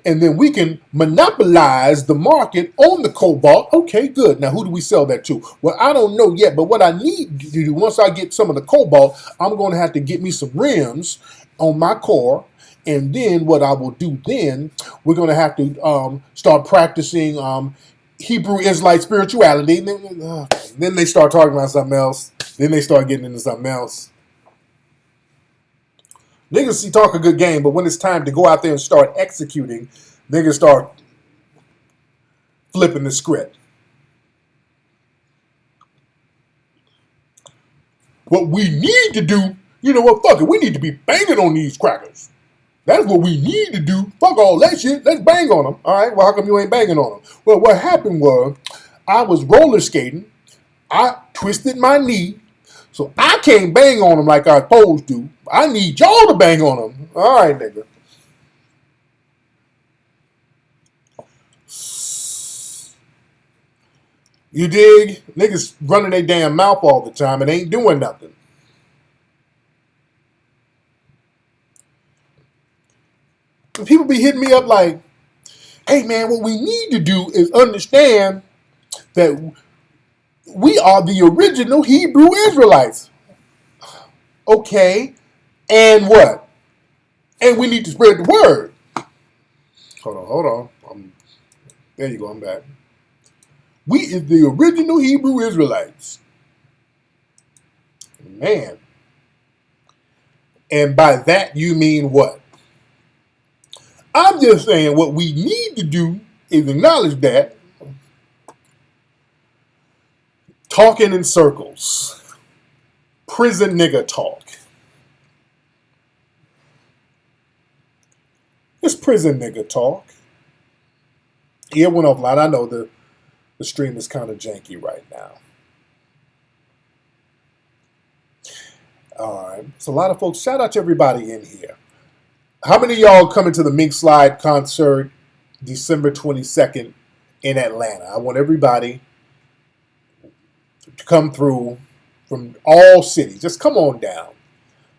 and then we can monopolize the market on the cobalt. Okay, good. Now, who do we sell that to? Well, I don't know yet, but what I need to do, once I get some of the cobalt, I'm going to have to get me some rims on my car, and then what I will do then, we're going to have to start practicing Hebrew Israelite spirituality. Then they start talking about something else. Then they start getting into something else. Niggas talk a good game, but when it's time to go out there and start executing, niggas start flipping the script. What we need to do, you know what, fuck it, we need to be banging on these crackers. That's what we need to do. Fuck all that shit. Let's bang on them. All right, well, how come you ain't banging on them? Well, what happened was I was roller skating. I twisted my knee. So I can't bang on them like I supposed to. I need y'all to bang on them. All right, nigga. You dig? Niggas running their damn mouth all the time and ain't doing nothing. And people be hitting me up like, hey man, what we need to do is understand that we are the original Hebrew Israelites. Okay, and what? And we need to spread the word. Hold on. There you go, I'm back. We is the original Hebrew Israelites. Man. And by that, you mean what? I'm just saying what we need to do is acknowledge that talking in circles, prison nigga talk. It's prison nigga talk. Yeah, it went off a lot. I know the stream is kind of janky right now. All right. So a lot of folks, shout out to everybody in here. How many of y'all coming to the Mink Slide concert December 22nd in Atlanta? I want everybody to come through from all cities. Just come on down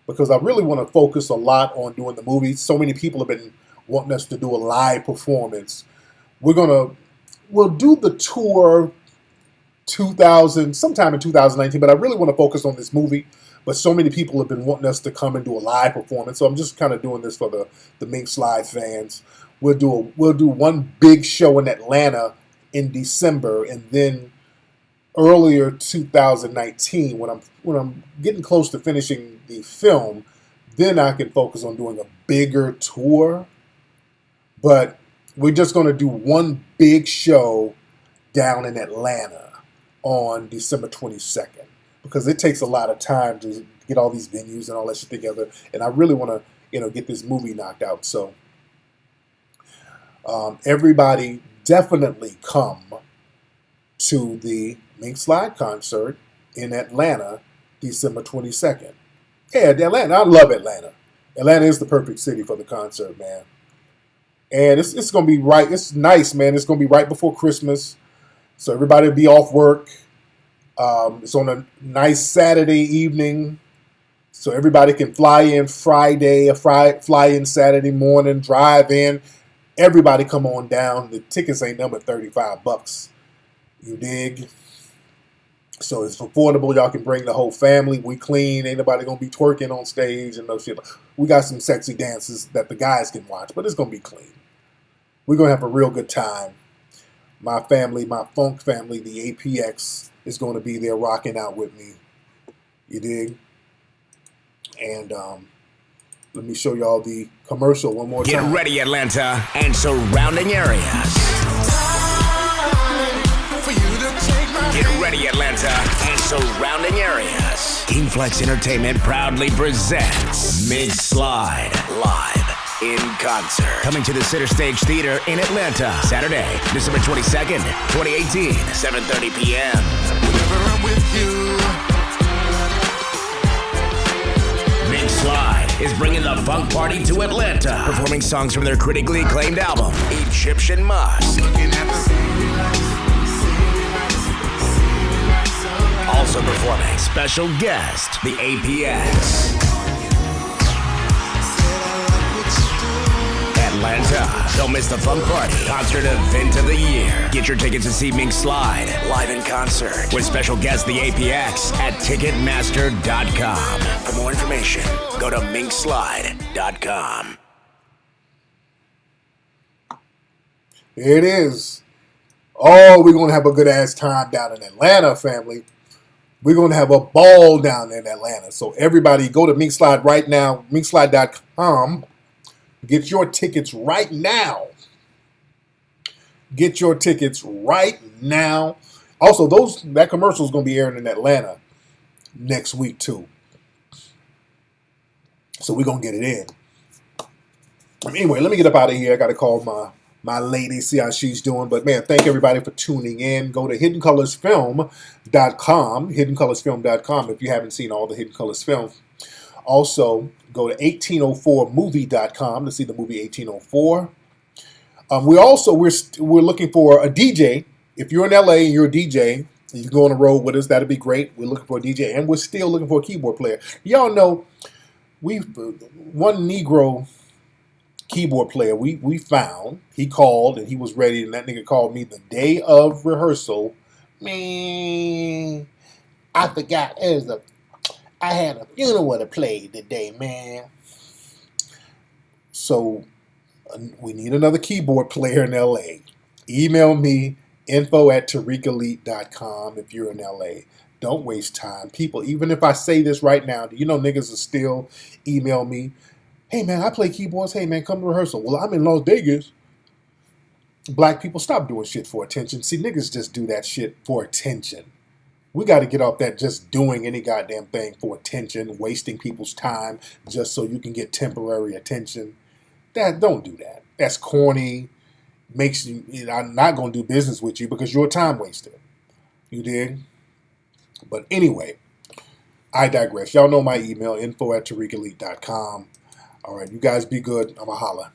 because I really want to focus a lot on doing the movies. So many people have been wanting us to do a live performance. We'll do the tour sometime in 2019, but I really want to focus on this movie. But so many people have been wanting us to come and do a live performance, so I'm just kind of doing this for the Mink Slide fans. We'll do one big show in Atlanta in December, and then earlier 2019, when I'm getting close to finishing the film, then I can focus on doing a bigger tour. But we're just going to do one big show down in Atlanta on December 22nd. Because it takes a lot of time to get all these venues and all that shit together, and I really want to, get this movie knocked out. So, everybody definitely come to the Mink Slide concert in Atlanta, December 22nd. Yeah, Atlanta. I love Atlanta. Atlanta is the perfect city for the concert, man. And it's gonna be right. It's nice, man. It's gonna be right before Christmas, so everybody will be off work. It's on a nice Saturday evening, so everybody can fly in Friday, fly in Saturday morning, drive in. Everybody come on down. The tickets ain't number $35. You dig? So it's affordable. Y'all can bring the whole family. We clean. Ain't nobody gonna be twerking on stage and no shit. We got some sexy dances that the guys can watch, but it's gonna be clean. We're gonna have a real good time. My family, my funk family, the APX, is going to be there rocking out with me. You dig? And let me show y'all the commercial one more time. Get ready, Atlanta and surrounding areas. Get ready, Atlanta and surrounding areas. King Flex Entertainment proudly presents Mink Slide live in concert. Coming to the Center Stage Theater in Atlanta, Saturday, December 22nd, 2018, 7:30 p.m. Whenever I'm with you. Mink Slide is bringing the funk party to Atlanta, performing songs from their critically acclaimed album, Egyptian Musk. Also performing special guest, the APX. Atlanta. Don't miss the funk party. Concert event of the year. Get your tickets to see Mink Slide live in concert with special guest the APX at Ticketmaster.com. For more information, go to minkslide.com. Here it is. Oh, we're going to have a good ass time down in Atlanta, family. We're going to have a ball down in Atlanta. So everybody go to Mink Slide right now, minkslide.com. Get your tickets right now. Get your tickets right now. Also, that commercial is going to be airing in Atlanta next week too. So we're going to get it in. Anyway, let me get up out of here. I got to call my lady, see how she's doing. But man, thank everybody for tuning in. Go to hiddencolorsfilm.com, hiddencolorsfilm.com if you haven't seen all the Hidden Colors films. Also, go to 1804movie.com to see the movie 1804. We're looking for a DJ. If you're in LA and you're a DJ, you can go on the road with us. That'd be great. We're looking for a DJ, and we're still looking for a keyboard player. Y'all know one Negro keyboard player we found. He called and he was ready, and that nigga called me the day of rehearsal. Man, I forgot I had a funeral to play today, man. So we need another keyboard player in LA. Email me info@tariqelite.com if you're in LA. Don't waste time. People, even if I say this right now, do you know niggas will still email me? Hey man, I play keyboards. Hey man, come to rehearsal. Well, I'm in Las Vegas. Black people, stop doing shit for attention. See, niggas just do that shit for attention. We got to get off that just doing any goddamn thing for attention, wasting people's time just so you can get temporary attention. Don't do that. That's corny. Makes you, I'm not going to do business with you because you're a time waster. You dig? But anyway, I digress. Y'all know my email, info@tariqelite.com. All right, you guys be good. I'm a holla.